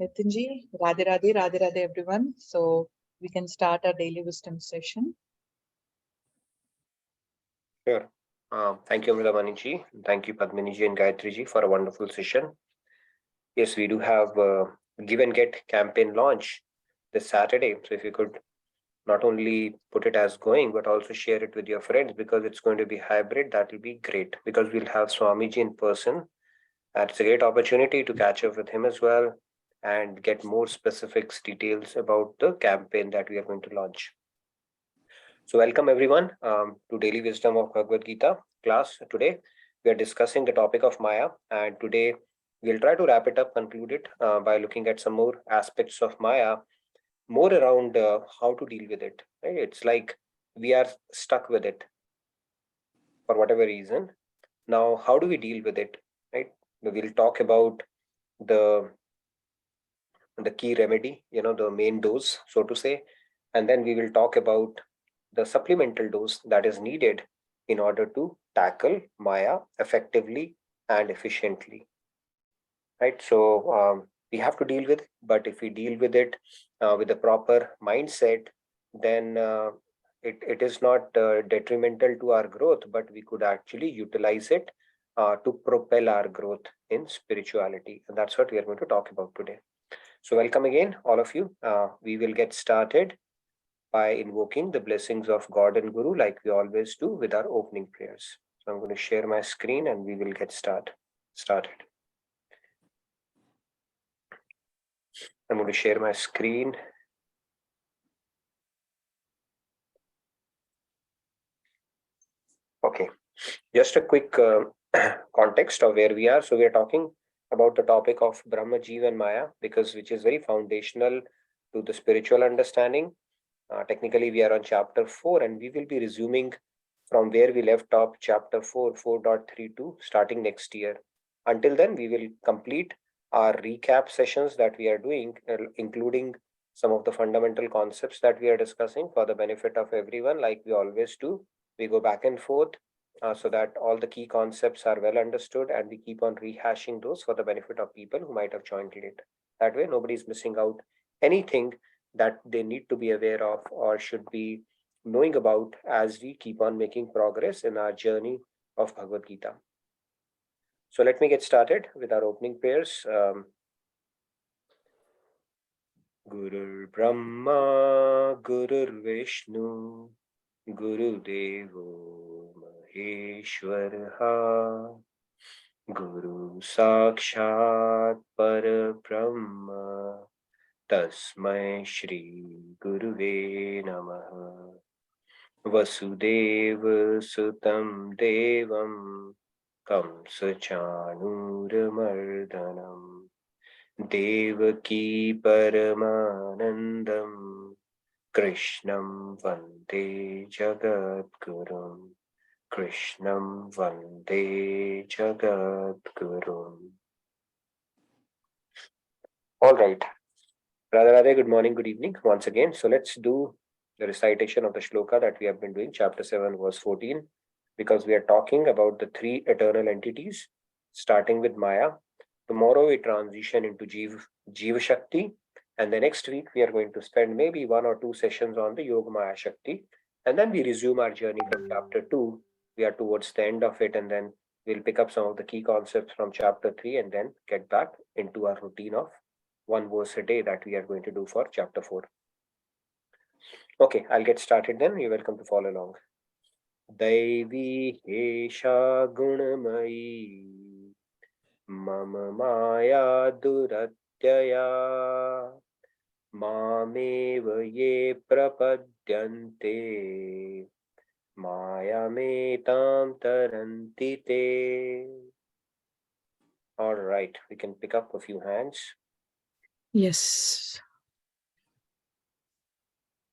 Nitinji, Radhe Radhe, Radhe Radhe everyone. So we can start our daily wisdom session. Sure. Thank you, Amrita Maniji. Thank you, Padmini and Gayatri for a wonderful session. Yes, we do have Give and Get campaign launch this Saturday. So if you could not only put it as going, but also share it with your friends because it's going to be hybrid, that will be great because we'll have Swamiji in person. That's a great opportunity to catch up with him as well and get more specifics, details about the campaign that we are going to launch. So welcome everyone to Daily Wisdom of Bhagavad Gita class. Today we are discussing the topic of Maya, and today we'll try to wrap it up, conclude it by looking at some more aspects of Maya, more around how to deal with it. Right? It's like we are stuck with it for whatever reason. Now, how do we deal with it? Right? We'll talk about the key remedy, the main dose, so to say, and then we will talk about the supplemental dose that is needed in order to tackle Maya effectively and efficiently. Right? So we have to deal with it, but if we deal with it with a proper mindset, then it is not detrimental to our growth, but we could actually utilize it to propel our growth in spirituality. And that's what we are going to talk about today. So welcome again, all of you. We will get started by invoking the blessings of God and Guru like we always do with our opening prayers. So I'm going to share my screen and we will get started. I'm going to share my screen. Okay, just a quick context of where we are. So we are talking about the topic of Brahma, Jeeva and Maya, because which is very foundational to the spiritual understanding. Technically, we are on chapter 4 and we will be resuming from where we left off chapter 4, 4.32, starting next year. Until then, we will complete our recap sessions that we are doing, including some of the fundamental concepts that we are discussing for the benefit of everyone, like we always do. We go back and forth so that all the key concepts are well understood and we keep on rehashing those for the benefit of people who might have joined late. That way, nobody's missing out anything that they need to be aware of or should be knowing about as we keep on making progress in our journey of Bhagavad Gita. So let me get started with our opening prayers. Gurur Brahma, Gurur Vishnu, Guru Devo Maheshwaraha, Guru Sakshat Parabrahma, Tasmai Shri Guruve Namaha. Vasudeva Sutam Devam Kamsa Chanuramardanam Devaki Paramanandam Krishnam Vande Jagadgurum Krishnam Vande Jagadgurum. All right. Radha Radha, good morning, good evening once again. So let's do the recitation of the shloka that we have been doing, chapter 7, verse 14, because we are talking about the three eternal entities, starting with Maya. Tomorrow we transition into Jeeva Shakti, and the next week we are going to spend maybe 1 or 2 sessions on the Yoga Maya Shakti, and then we resume our journey from chapter 2. We are towards the end of it, and then we'll pick up some of the key concepts from chapter 3 and then get back into our routine of 1 verse a day that we are going to do for chapter 4. Okay, I'll get started then. You're welcome to follow along. Daivi Hesha Gunamayi Mama Maya Duratyaya Mameva Ye Prapadyante Maya Metam Tarantite. All right, we can pick up a few hands. Yes.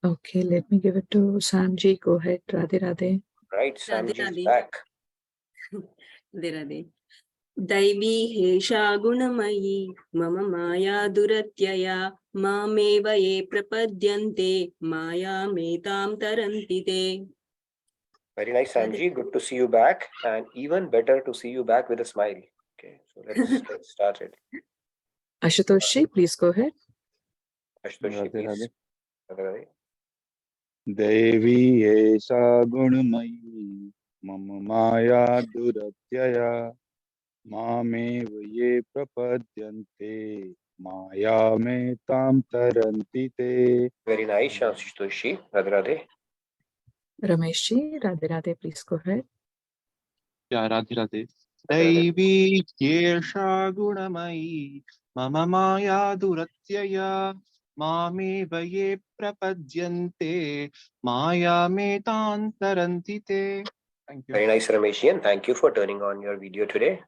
Okay, let me give it to Samji. Go ahead, Radhe Radhe. Right, Samji is back. Radhe Radhe. Daivi Hesha Gunamayi Mama Maya Duratyaya Mameva Ye Prapadyante Maya Metam Tarantite. Very nice, Samji. Good to see you back, and even better to see you back with a smile. Okay, so let's get started. Ashutoshi, please go ahead. Ashutoshi, Radhe, please. Radhe. Radhe, Radhe. देवी एषा गुणमयी मम माया दुरत्यया मामेव ये प्रपद्यन्ते माया में तां तरन्ति ते. Very nice, Ashutoshi. Radhe, Radhe. Rameshji, Radhe Radhe, please go ahead. या राधे राधे Radhe, Radhe. दैवी ह्येषा गुणमयी मम माया दुरत्यया मामेव ये प्रपद्यन्ते माया में तां तरन्ति ते. Thank you. Very nice, Rameshi, and thank you for turning on your video today.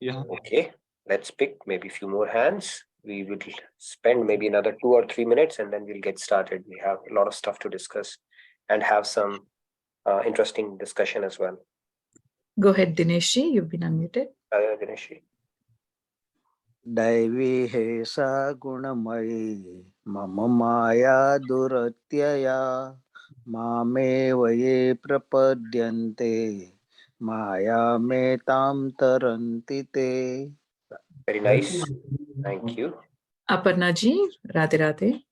Yeah. Okay, let's pick maybe a few more hands. We will spend maybe another 2 or 3 minutes and then we'll get started. We have a lot of stuff to discuss and have some interesting discussion as well. Go ahead, Dineshji, you've been unmuted. Dinesh. दैवी हेषा गुणमयी मम माया दुरत्यया मामेव ये प्रपद्यन्ते माया में तां तरन्ति ते. Very nice. Thank you. Aparna ji, Radhe Radhe.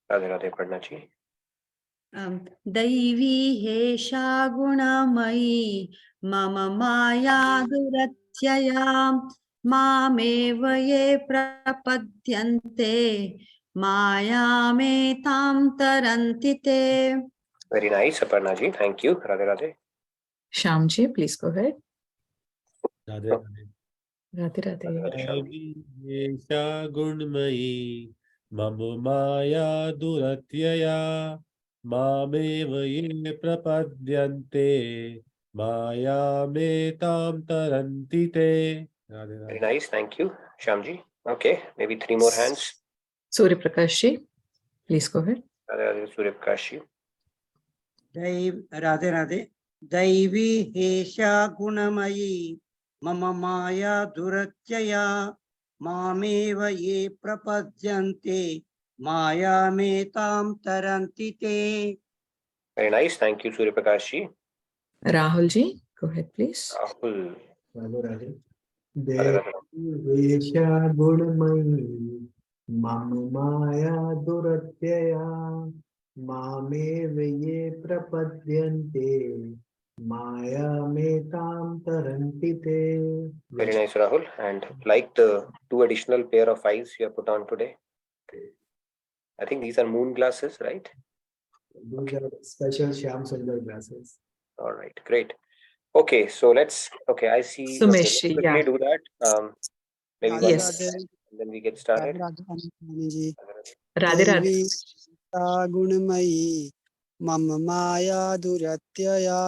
Radhe Radhe, Aparna ji. दैवी हेषा गुणमयी मम माया दुरत्यया मामेव ये प्रपद्यन्ते मायामेतां तरन्ति ते. Very nice, Aparna ji. Thank you. Radhe Radhe. Shyamji, please go ahead. Radhe Radhe Radhe Radhe. दैवी एषा गुणमयी मम माया दुरत्यया मामेव ये प्रपद्यन्ते मायामेतां तरन्ति ते. Radhe Very Radhe nice. Thank you, Shyamji. Okay, maybe 3 more hands. Surya Prakashji, please go ahead. Radhe Radhe, Surya Prakash ji. Radhe Radhe दैवी हेषा गुणमयी मम माया दुरत्यया मामेव ये प्रपद्यन्ते माया में तां तरन्ति ते. Very nice. Thank you, Surya Prakash ji. Rahul ji, go ahead, please. Rahul. Radhe Radhe Radhe Radhe. देवेशा गुणमयी मम माया दुरत्यया मामेव ये प्रपद्यन्ते माया में तां तरन्ति ते. Very nice, Rahul. And like the 2 additional pair of eyes you have put on today. I think these are moon glasses, right? These are special Shyam Sundar glasses. All right, great. Okay, so let's. Okay, I see. Sumesh, Okay, let's yeah. quickly do that. Maybe Radhe one Yes. more time, and then we get started. Ji Radhe Radhe. दैवी गुणमयी मम माया दुरत्यया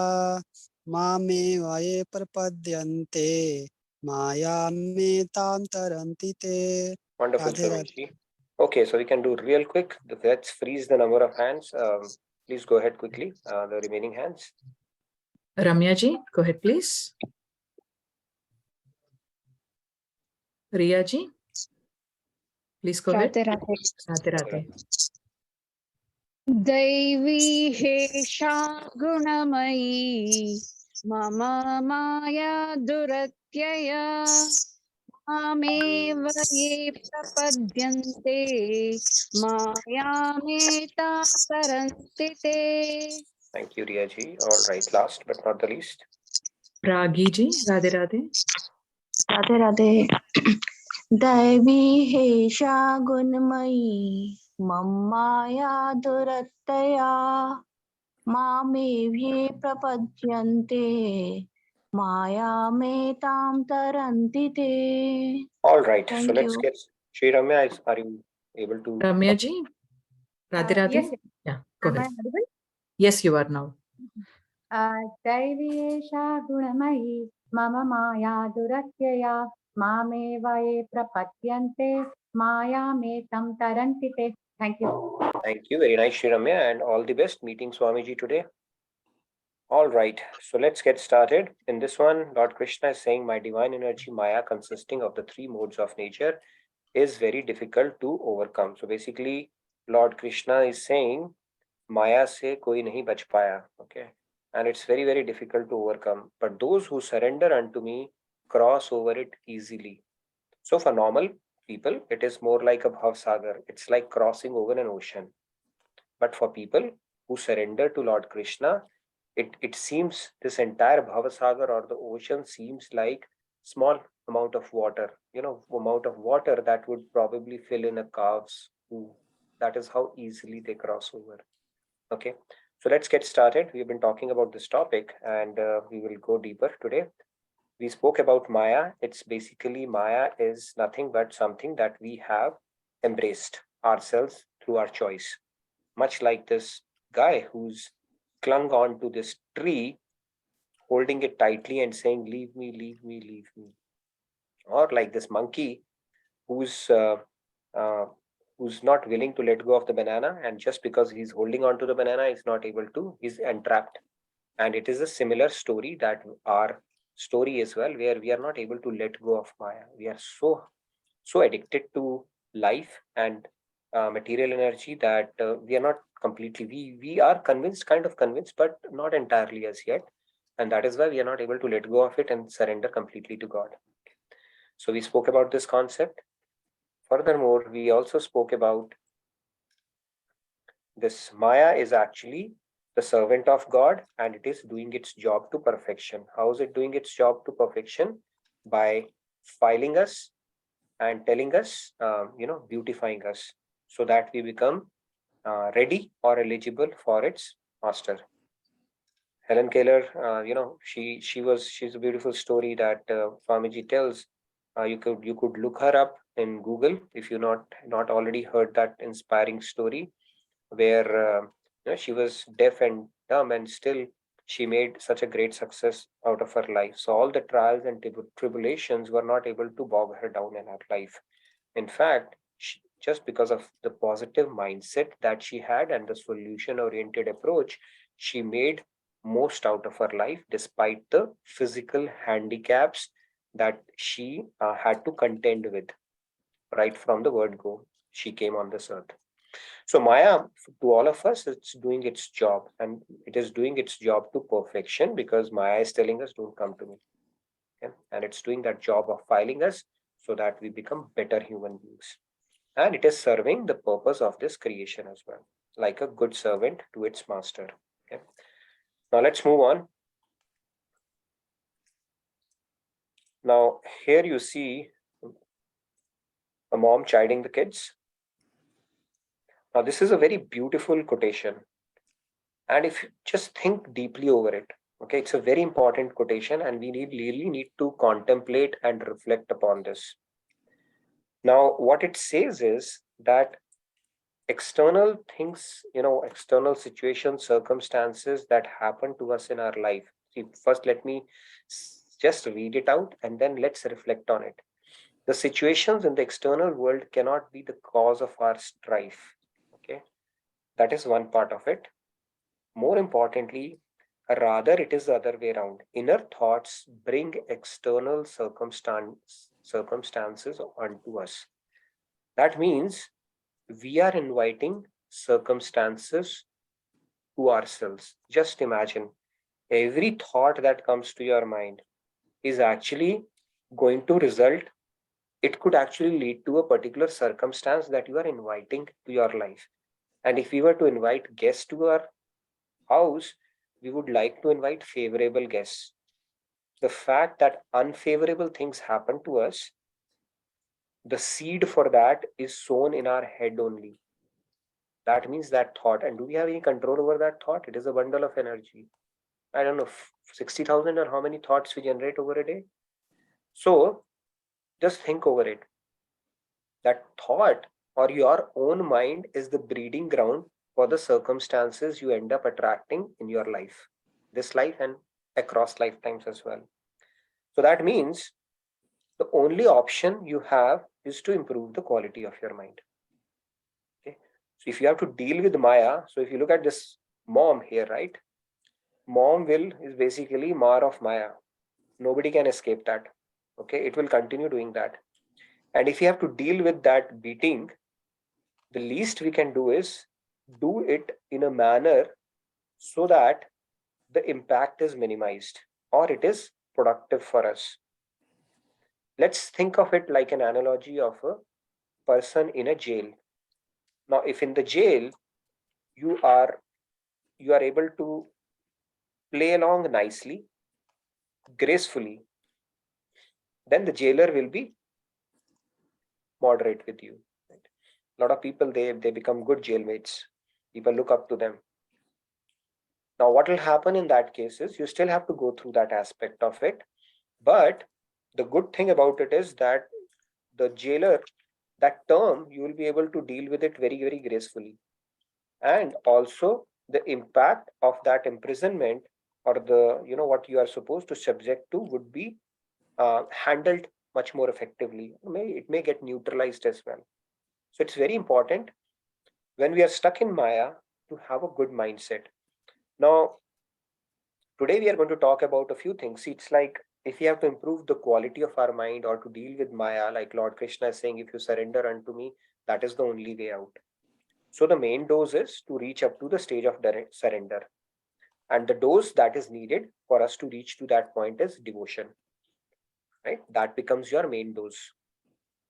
मामेव ये प्रपद्यन्ते माया में तां तरन्ति ते. Wonderful, Radhe Radhe. Sumesh. Okay, so we can do real quick. Let's freeze the number of hands. Please go ahead quickly. The remaining hands. Ramya ji, go ahead, please. Riya ji, please go ahead. Radhe Radhe. Radhe Radhe. दैवी हेषा गुणमयी मम माया दुरत्यया मामेव ये प्रपद्यन्ते मायामेतां तरन्ति ते. Thank you, Riya ji. All right, last but not the least. Pragi ji, Radhe Radhe. Radhe Radhe दैवी हेषा गुणमयी मम माया दुरत्यया मामेव्ये प्रपद्यन्ते माया में तां तरन्ति ते. All right, so Thank let's you. get. Shri Ramya, are you able to? Ramya ji, Radhe Radhe. Yes, Yeah, go am I ahead. audible? Yes, you are now. दैवी एषा गुणमयी मम माया दुरत्यया मामेव ये प्रपद्यन्ते मायामेतां तरन्ति ते. Thank you. Thank you. Very nice, Shri Ramya, and all the best meeting Swamiji today. All right, so let's get started. In this one, Lord Krishna is saying, my divine energy Maya, consisting of the 3 modes of nature, is very difficult to overcome. So basically, Lord Krishna is saying, Maya se koi nahi bach paya. Okay, and it's very, very difficult to overcome. But those who surrender unto me cross over it easily. So for normal people, it is more like a bhavsagar. It's like crossing over an ocean. But for people who surrender to Lord Krishna, it seems this entire bhavasagar or the ocean seems like small amount of water, amount of water that would probably fill in a calf's poo. That is how easily they cross over. Okay, so let's get started. We've been talking about this topic and we will go deeper today. We spoke about Maya. It's basically Maya is nothing but something that we have embraced ourselves through our choice. Much like this guy who's clung on to this tree, holding it tightly and saying, "Leave me, leave me, leave me." Or like this monkey who's uh, uh, who's not willing to let go of the banana, and just because he's holding on to the banana, he's not able to, he's entrapped. And it is a similar story that our story as well, where we are not able to let go of Maya. We are so addicted to life and material energy that we are not completely, we are convinced, kind of convinced, but not entirely as yet. And that is why we are not able to let go of it and surrender completely to God. So we spoke about this concept. Furthermore, we also spoke about this Maya is actually the servant of God and it is doing its job to perfection. How is it doing its job to perfection? By filing us and telling us, beautifying us so that we become ready or eligible for its master. Helen Keller, she's a beautiful story that Swamiji tells. You could look her up in Google if you not already heard that inspiring story, where she was deaf and dumb and still she made such a great success out of her life. So all the trials and tribulations were not able to bog her down in her life. In fact, just because of the positive mindset that she had and the solution oriented approach, she made most out of her life despite the physical handicaps that she had to contend with right from the word go. She came on this earth. So Maya, to all of us, it's doing its job and it is doing its job to perfection because Maya is telling us, don't come to me. Okay? And it's doing that job of filing us so that we become better human beings. And it is serving the purpose of this creation as well, like a good servant to its master. Okay? Now let's move on. Now here you see a mom chiding the kids. Now this is a very beautiful quotation. And if you just think deeply over it, okay, it's a very important quotation and we really need to contemplate and reflect upon this. Now, what it says is that external things, external situations, circumstances that happen to us in our life. See, first, let me just read it out and then let's reflect on it. The situations in the external world cannot be the cause of our strife. Okay, that is one part of it. More importantly, rather it is the other way around. Inner thoughts bring external circumstances onto us. That means we are inviting circumstances to ourselves. Just imagine every thought that comes to your mind is actually going to result, it could actually lead to a particular circumstance that you are inviting to your life. And if we were to invite guests to our house, we would like to invite favorable guests. The fact that unfavorable things happen to us, the seed for that is sown in our head only. That means that thought, and do we have any control over that thought? It is a bundle of energy. I don't know, 60,000 or how many thoughts we generate over a day. So just think over it. That thought or your own mind is the breeding ground for the circumstances you end up attracting in your life, this life and across lifetimes as well. So that means the only option you have is to improve the quality of your mind. Okay. So if you have to deal with Maya, so if you look at this mom here, right? Mom is basically Mar of Maya. Nobody can escape that. Okay, it will continue doing that. And if you have to deal with that beating, the least we can do is do it in a manner so that the impact is minimized or it is productive for us. Let's think of it like an analogy of a person in a jail. Now, if in the jail you are able to play along nicely, gracefully, then the jailer will be moderate with you. Right? A lot of people, they become good jailmates. People look up to them. Now, what will happen in that case is you still have to go through that aspect of it. But the good thing about it is that the jailer, that term, you will be able to deal with it very, very gracefully. And also the impact of that imprisonment, or the, what you are supposed to subject to, would be handled much more effectively. It may get neutralized as well. So it's very important when we are stuck in Maya to have a good mindset. Now, today we are going to talk about a few things. It's like, if we have to improve the quality of our mind or to deal with Maya, like Lord Krishna is saying, if you surrender unto me, that is the only way out. So the main dose is to reach up to the stage of direct surrender. And the dose that is needed for us to reach to that point is devotion. Right? That becomes your main dose.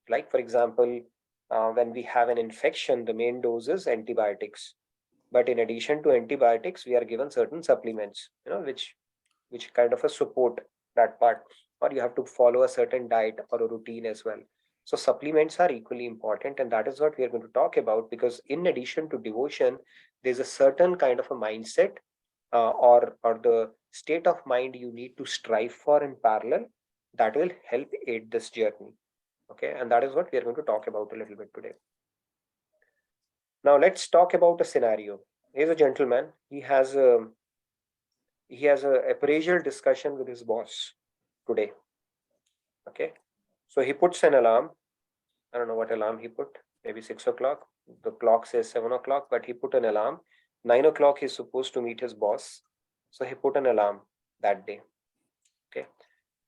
Like, for example, when we have an infection, the main dose is antibiotics. But in addition to antibiotics, we are given certain supplements, which kind of a support that part, or you have to follow a certain diet or a routine as well. So supplements are equally important, and that is what we are going to talk about, because in addition to devotion, there's a certain kind of a mindset or the state of mind you need to strive for in parallel that will help aid this journey. Okay, and that is what we are going to talk about a little bit today. Now let's talk about a scenario. Here's a gentleman. He has a appraisal discussion with his boss today. Okay, so he puts an alarm. I don't know what alarm he put. Maybe 6 o'clock. The clock says 7 o'clock, but he put an alarm. 9 o'clock he's supposed to meet his boss. So he put an alarm that day. Okay.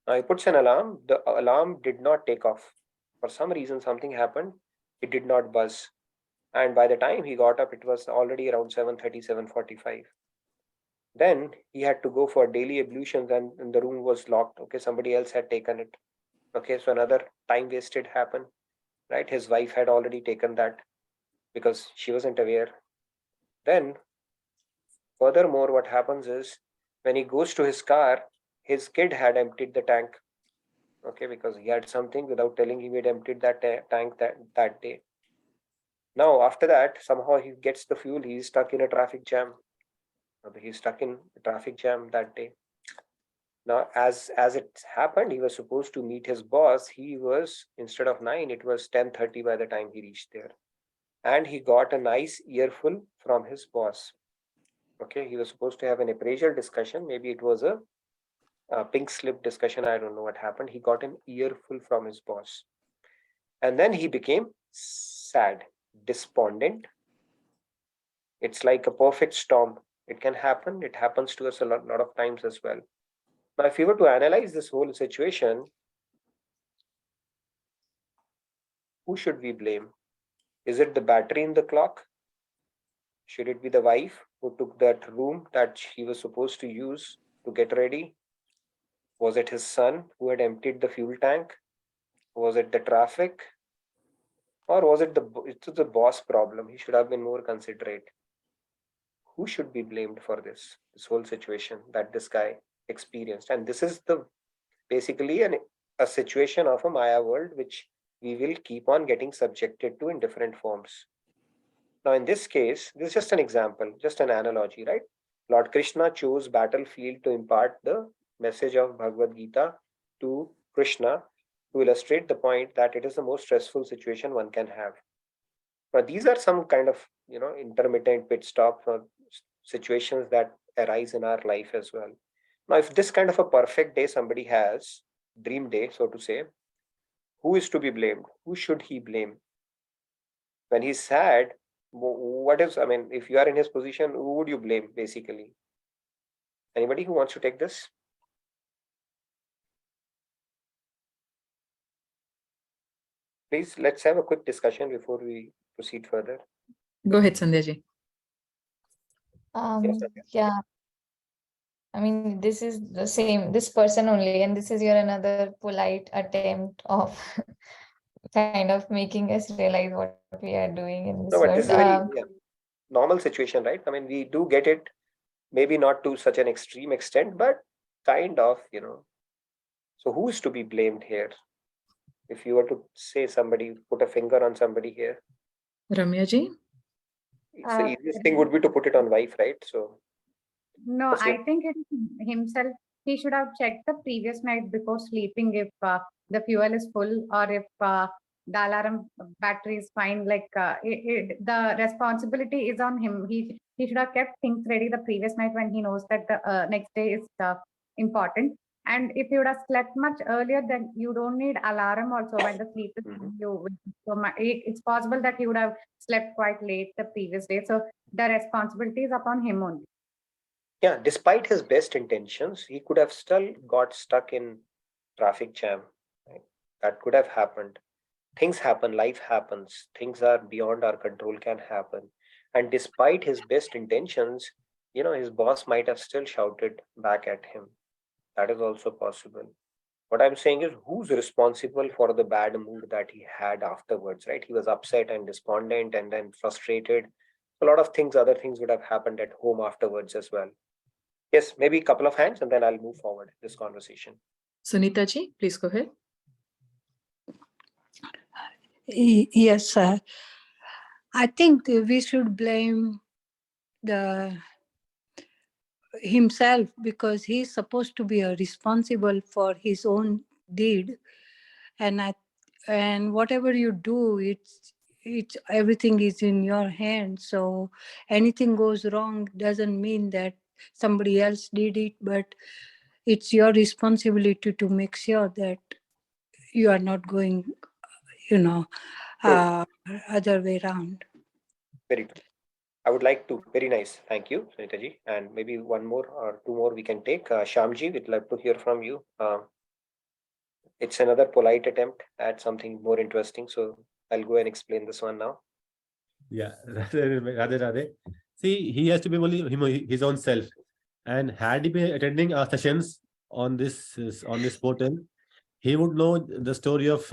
Now he puts an alarm. The alarm did not take off. For some reason, something happened. It did not buzz. And by the time he got up, it was already around 7:30, 7:45. Then he had to go for daily ablutions, and the room was locked. Okay, somebody else had taken it. Okay, so another time wasted happened. Right, his wife had already taken that because she wasn't aware. Then furthermore, what happens is, when he goes to his car, his kid had emptied the tank. Okay, because he had something, without telling him, he had emptied that tank that day. Now after that, somehow he gets the fuel. He's stuck in a traffic jam. He's stuck in a traffic jam that day. Now, as it happened, he was supposed to meet his boss. He was, instead of 9, it was 10:30 by the time he reached there. And he got a nice earful from his boss. Okay, he was supposed to have an appraisal discussion. Maybe it was a pink slip discussion. I don't know what happened. He got an earful from his boss. And then he became sad, despondent. It's like a perfect storm. It can happen. It happens to us a lot of times as well. Now, if you were to analyze this whole situation, who should we blame? Is it the battery in the clock? Should it be the wife who took that room that he was supposed to use to get ready? Was it his son who had emptied the fuel tank? Was it the traffic? Or was it the boss problem? He should have been more considerate. Who should be blamed for this whole situation that this guy experienced? And this is basically a situation of a Maya world, which we will keep on getting subjected to in different forms. Now, in this case, this is just an example, just an analogy, right? Lord Krishna chose battlefield to impart the message of Bhagavad Gita to Krishna, to illustrate the point that it is the most stressful situation one can have. Now, these are some kind of, intermittent pit stop situations that arise in our life as well. Now, if this kind of a perfect day somebody has, dream day, so to say, who is to be blamed? Who should he blame? When he's sad, if you are in his position, who would you blame, basically? Anybody who wants to take this? Please, let's have a quick discussion before we proceed further. Go ahead, Sandhya ji. Yes, Sandhya. Yeah. I mean, this is the same, this person only, and this is your another polite attempt of kind of making us realize what we are doing in this No, but this world. is a very normal situation, right? I mean, we do get it, maybe not to such an extreme extent, but kind of, So who is to be blamed here? If you were to say somebody, put a finger on somebody here, Ramya ji? it's the easiest thing would be to put it on wife, right? So No, what's your- I think it is himself. He should have checked the previous night before sleeping if the fuel is full or if the alarm battery is fine. Like the responsibility is on him. He should have kept things ready the previous night when he knows that the next day is important. And if you would have slept much earlier, then you don't need alarm also when the sleep is you. So it's possible that he would have slept quite late the previous day. So the responsibility is upon him only. Yeah, despite his best intentions, he could have still got stuck in traffic jam. Right? That could have happened. Things happen, life happens, things are beyond our control can happen. And despite his best intentions, his boss might have still shouted back at him. That is also possible. What I'm saying is, who's responsible for the bad mood that he had afterwards, right? He was upset and despondent and then frustrated. A lot of things, other things would have happened at home afterwards as well. Yes, maybe a couple of hands and then I'll move forward this conversation. Sunita ji, please go ahead. Yes, sir. I think we should blame himself because he's supposed to be responsible for his own deed, and whatever you do, it's everything is in your hands. So anything goes wrong doesn't mean that somebody else did it, but it's your responsibility to make sure that you are not going, other way around. Very good. I would like to, very nice. Thank you, Sunita ji. And maybe one more or two more we can take. Shamji, we'd love to hear from you. It's another polite attempt at something more interesting. So I'll go and explain this one now. Yeah, Radhe Radhe. See, he has to be only his own self. And had he been attending our sessions on this portal, he would know the story of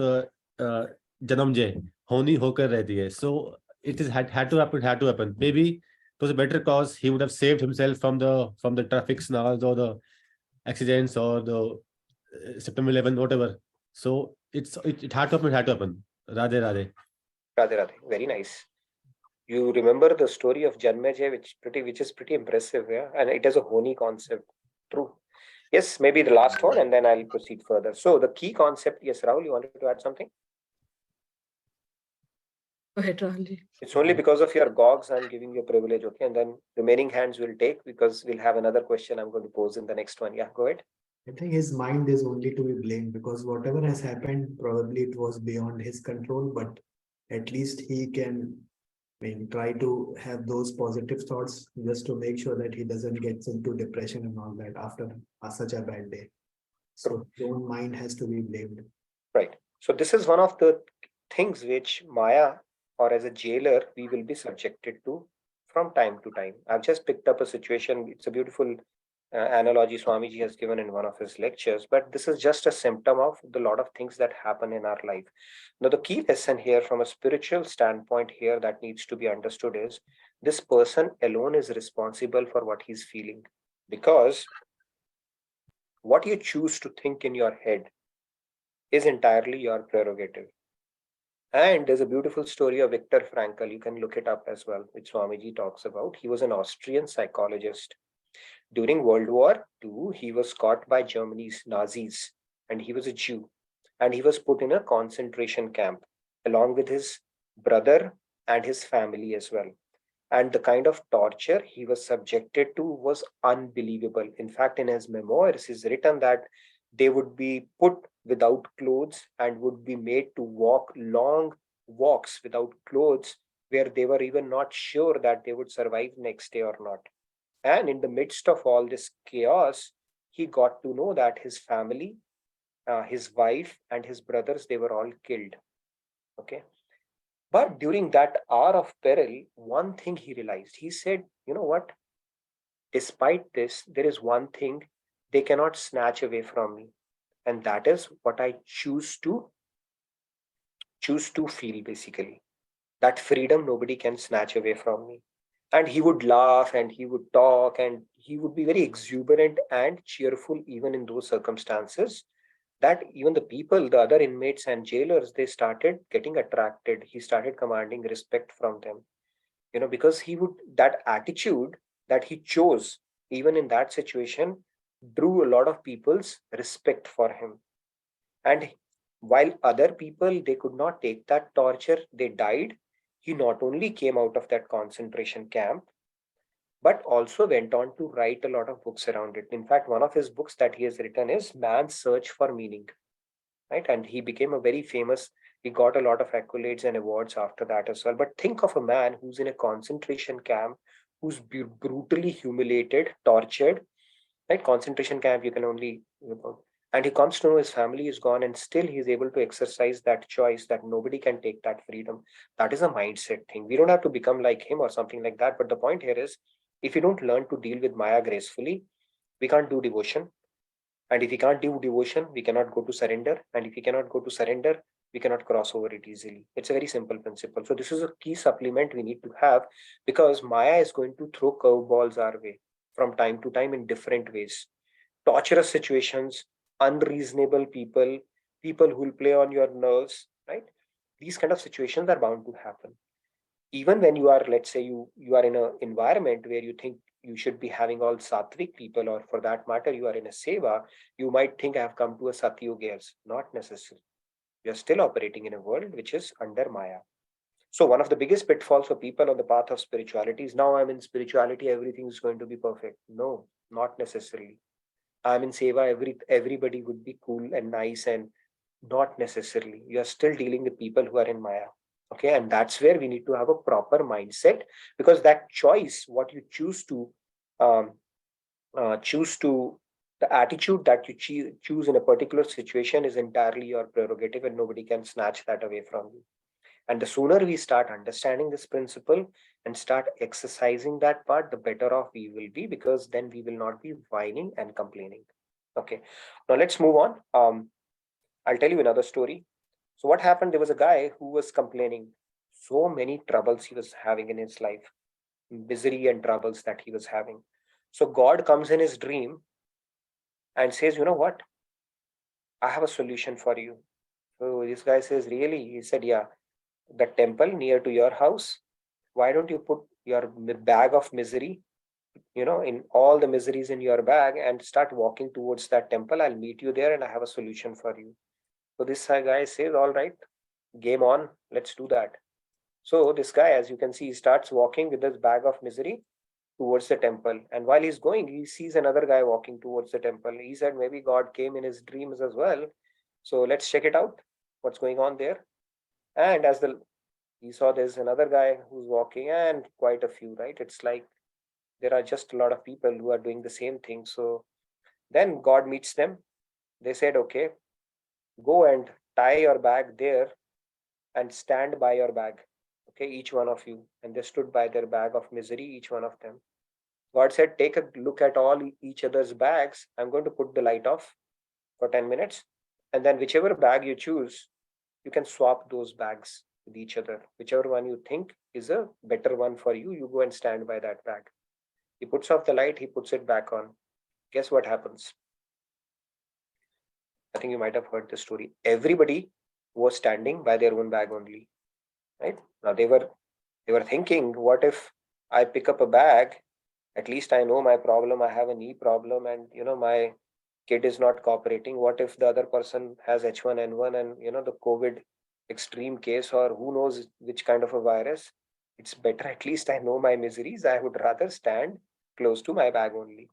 Janam Jay, Honi Hokar Rehti Hai. So it is had to happen. Maybe it was a better cause. He would have saved himself from the traffic snarls or the accidents or the September 11, whatever. So it had to happen. Radhe Radhe. Radhe Radhe. Very nice. You remember the story of Janmejay, which is pretty impressive, yeah, and it has a Honi concept. True. Yes, maybe the last one, and then I'll proceed further. So the key concept. Yes, Rahul, you wanted to add something? Go ahead, Rahul. It's only because of your gogs I'm giving you a privilege, okay? And then remaining hands will take because we'll have another question I'm going to pose in the next one. Yeah, go ahead. I think his mind is only to be blamed because whatever has happened, probably it was beyond his control, but at least he can try to have those positive thoughts just to make sure that he doesn't get into depression and all that after such a bad day. So his own mind has to be blamed. Right. So this is one of the things which Maya or as a jailer, we will be subjected to from time to time. I've just picked up a situation. It's a beautiful analogy Swamiji has given in one of his lectures, but this is just a symptom of the lot of things that happen in our life. Now, the key lesson here from a spiritual standpoint here that needs to be understood is this person alone is responsible for what he's feeling, because what you choose to think in your head is entirely your prerogative. And there's a beautiful story of Viktor Frankl. You can look it up as well, which Swamiji talks about. He was an Austrian psychologist. During World War II, he was caught by Germany's Nazis, and he was a Jew. And he was put in a concentration camp along with his brother and his family as well. And the kind of torture he was subjected to was unbelievable. In fact, in his memoirs, he's written that they would be put without clothes and would be made to walk long walks without clothes, where they were even not sure that they would survive next day or not. And in the midst of all this chaos, he got to know that his family, his wife and his brothers, they were all killed. Okay. But during that hour of peril, one thing he realized, he said, you know what? Despite this, there is one thing they cannot snatch away from me, and that is what I choose to feel, basically. That freedom nobody can snatch away from me. And he would laugh and he would talk and he would be very exuberant and cheerful even in those circumstances, that even the people, the other inmates and jailers, they started getting attracted. He started commanding respect from them, because that attitude that he chose, even in that situation, drew a lot of people's respect for him. And while other people, they could not take that torture, they died, he not only came out of that concentration camp, but also went on to write a lot of books around it. In fact, one of his books that he has written is Man's Search for Meaning, right? And he became a very famous, he got a lot of accolades and awards after that as well. But think of a man who's in a concentration camp, who's brutally humiliated, tortured, right? Concentration camp, you can only, and he comes to know his family is gone, and still he's able to exercise that choice, that nobody can take that freedom. That is a mindset thing. We don't have to become like him or something like that. But the point here is, if you don't learn to deal with Maya gracefully, we can't do devotion. And if we can't do devotion, we cannot go to surrender. And if we cannot go to surrender, we cannot cross over it easily. It's a very simple principle. So this is a key supplement we need to have, because Maya is going to throw curveballs our way from time to time in different ways. Torturous situations, unreasonable people, people who will play on your nerves, right? These kind of situations are bound to happen. Even when you are, let's say you are in an environment where you think you should be having all sattvic people, or for that matter, you are in a seva, you might think I have come to a Satyuga. Not necessary. You are still operating in a world which is under Maya. So one of the biggest pitfalls for people on the path of spirituality is, now I'm in spirituality, everything is going to be perfect. No, not necessarily. I'm in seva, everybody would be cool and nice, and not necessarily. You are still dealing with people who are in Maya. Okay, and that's where we need to have a proper mindset, because that choice, what you choose to the attitude that you choose in a particular situation is entirely your prerogative, and nobody can snatch that away from you. And the sooner we start understanding this principle and start exercising that part, the better off we will be, because then we will not be whining and complaining. Okay, now let's move on. I'll tell you another story. So what happened, there was a guy who was complaining so many troubles he was having in his life, misery and troubles that he was having. So God comes in his dream and says, you know what? I have a solution for you. So this guy says, really? He said, yeah, the temple near to your house, why don't you put your bag of misery, in all the miseries in your bag, and start walking towards that temple. I'll meet you there and I have a solution for you. So this guy says, all right, game on, let's do that. So this guy, as you can see, he starts walking with his bag of misery towards the temple. And while he's going, he sees another guy walking towards the temple. He said, maybe God came in his dreams as well. So let's check it out, what's going on there. And as he saw there's another guy who's walking, and quite a few, right? It's like there are just a lot of people who are doing the same thing. So then God meets them. They said, okay, go and tie your bag there and stand by your bag. Okay, each one of you. And they stood by their bag of misery, each one of them. God said, take a look at all each other's bags. I'm going to put the light off for 10 minutes. And then whichever bag you choose, you can swap those bags with each other. Whichever one you think is a better one for you, you go and stand by that bag. He puts off the light, he puts it back on. Guess what happens? I think you might have heard the story. Everybody was standing by their own bag only, right? Now they were thinking, what if I pick up a bag? At least I know my problem. I have a knee problem, and my kid is not cooperating. What if the other person has H1N1 and the COVID extreme case, or who knows which kind of a virus? It's better, at least I know my miseries. I would rather stand close to my bag only.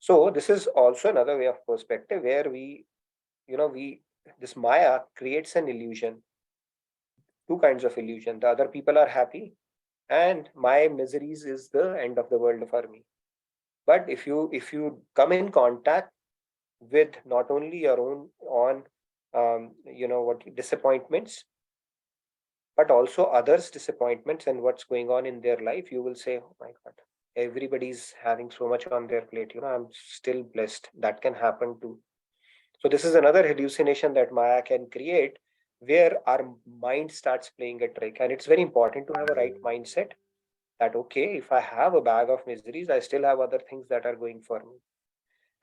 So this is also another way of perspective, where this Maya creates an illusion, two kinds of illusion. The other people are happy, and my miseries is the end of the world for me. But if you come in contact with not only your own disappointments, but also others' disappointments and what's going on in their life, you will say, oh my God, Everybody's having so much on their plate. I'm still blessed. That can happen too. So this is another hallucination that Maya can create, where our mind starts playing a trick. And it's very important to have a right mindset that, okay, if I have a bag of miseries, I still have other things that are going for me.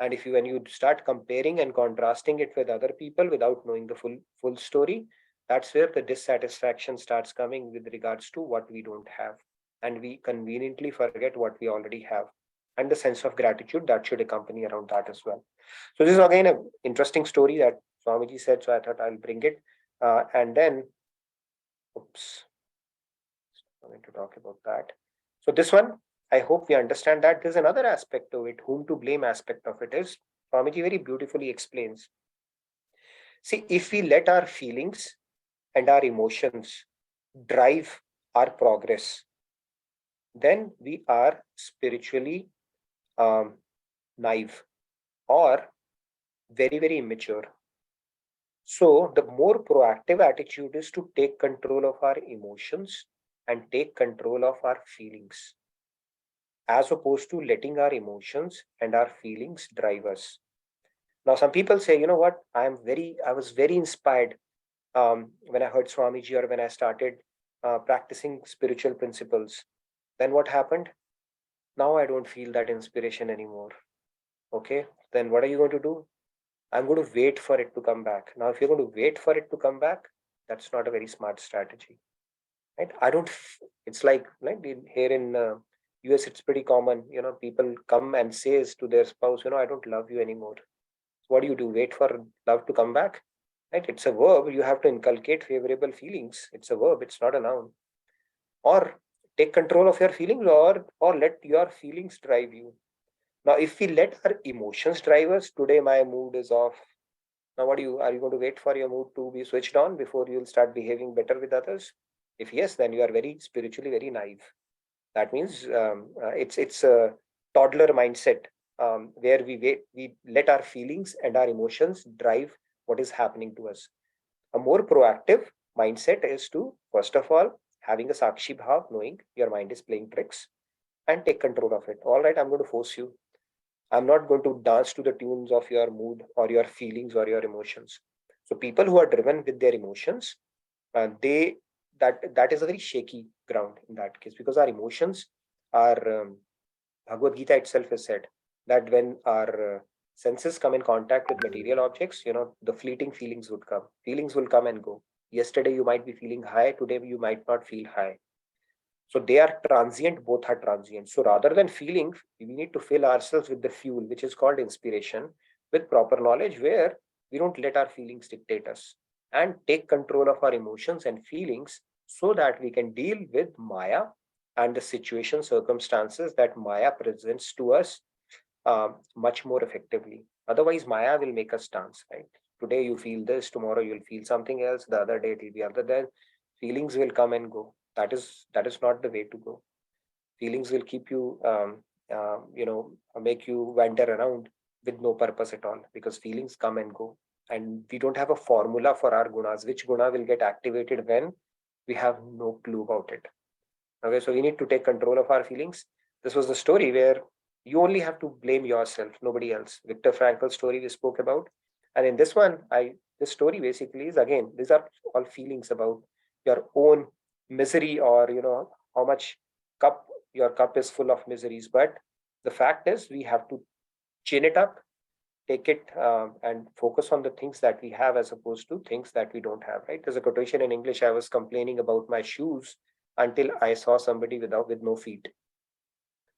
And when you start comparing and contrasting it with other people without knowing the full story, that's where the dissatisfaction starts coming with regards to what we don't have. And we conveniently forget what we already have. And the sense of gratitude that should accompany around that as well. So this is again an interesting story that Swamiji said, so I thought I'll bring it. And then, oops, I'm going to talk about that. So this one, I hope we understand that there's another aspect of it, whom to blame aspect of it is, Swamiji very beautifully explains. See, if we let our feelings and our emotions drive our progress, then we are spiritually naive or very, very immature. So the more proactive attitude is to take control of our emotions and take control of our feelings, as opposed to letting our emotions and our feelings drive us. Now, some people say, you know what, I was very inspired when I heard Swamiji or when I started practicing spiritual principles. Then what happened? Now I don't feel that inspiration anymore. Okay, then what are you going to do? I'm going to wait for it to come back. Now, if you're going to wait for it to come back, that's not a very smart strategy, right? It's like here in US, it's pretty common, people come and says to their spouse, I don't love you anymore. So what do? Wait for love to come back, right? It's a verb. You have to inculcate favorable feelings. It's a verb. It's not a noun. Or take control of your feelings, or let your feelings drive you. Now, if we let our emotions drive us, today my mood is off. Now, are you going to wait for your mood to be switched on before you'll start behaving better with others? If yes, then you are very spiritually very naive. That means it's a toddler mindset, where we let our feelings and our emotions drive what is happening to us. A more proactive mindset is to, first of all, having a sakshi bhav, knowing your mind is playing tricks, and take control of it. All right, I'm going to force you. I'm not going to dance to the tunes of your mood or your feelings or your emotions. So people who are driven with their emotions, that is a very shaky ground in that case, because our emotions are, Bhagavad Gita itself has said that when our senses come in contact with material objects, the fleeting feelings would come. Feelings will come and go. Yesterday you might be feeling high, today you might not feel high. So they are transient, both are transient. So rather than feeling, we need to fill ourselves with the fuel, which is called inspiration, with proper knowledge, where we don't let our feelings dictate us and take control of our emotions and feelings, so that we can deal with Maya and the situation, circumstances that Maya presents to us much more effectively. Otherwise, Maya will make us dance, right? Today you feel this, tomorrow you'll feel something else, the other day it will be other than. Feelings will come and go. That is not the way to go. Feelings will keep you, make you wander around with no purpose at all, because feelings come and go. And we don't have a formula for our gunas, which guna will get activated when, we have no clue about it. Okay, so we need to take control of our feelings. This was the story where you only have to blame yourself, nobody else. Viktor Frankl's story we spoke about. And in this one, this story basically is, again, these are all feelings about your own misery, or how much your cup is full of miseries. But the fact is, we have to chin it up, take it, and focus on the things that we have, as opposed to things that we don't have, right? There's a quotation in English: I was complaining about my shoes until I saw somebody with no feet.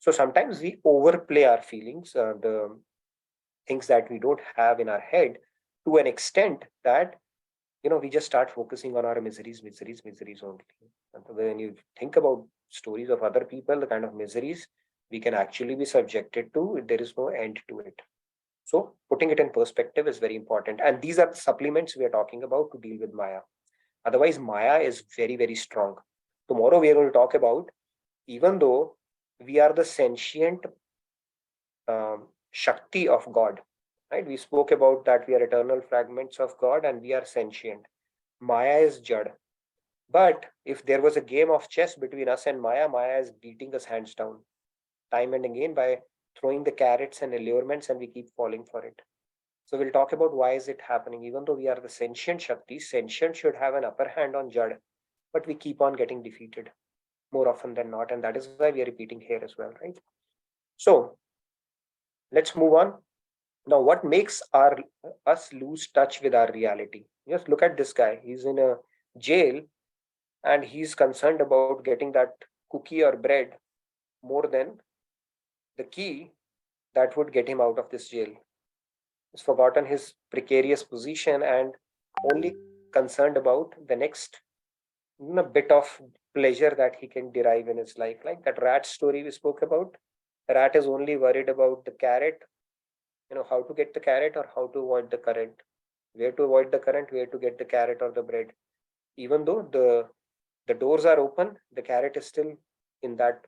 So sometimes we overplay our feelings, the things that we don't have in our head, to an extent that we just start focusing on our miseries only. And when you think about stories of other people, the kind of miseries we can actually be subjected to, there is no end to it. So putting it in perspective is very important. And these are the supplements we are talking about to deal with Maya. Otherwise, Maya is very, very strong. Tomorrow we are going to talk about, even though we are the sentient Shakti of God, right? We spoke about that we are eternal fragments of God and we are sentient. Maya is Jad. But if there was a game of chess between us and Maya, Maya is beating us hands down. time and again by throwing the carrots and allurements, and we keep falling for it. So we'll talk about why is it happening. Even though we are the sentient Shakti, sentient should have an upper hand on Jad, but we keep on getting defeated more often than not, and that is why we are repeating here as well, right? So let's move on. Now, what makes us lose touch with our reality? Just look at this guy. He's in a jail, and he's concerned about getting that cookie or bread more than the key that would get him out of this jail. He's forgotten his precarious position and only concerned about the next bit of pleasure that he can derive in his life. Like that rat story we spoke about. The rat is only worried about the carrot, how to get the carrot or how to avoid the current. Where to avoid the current, where to get the carrot or the bread. Even though the doors are open, the carrot is still in that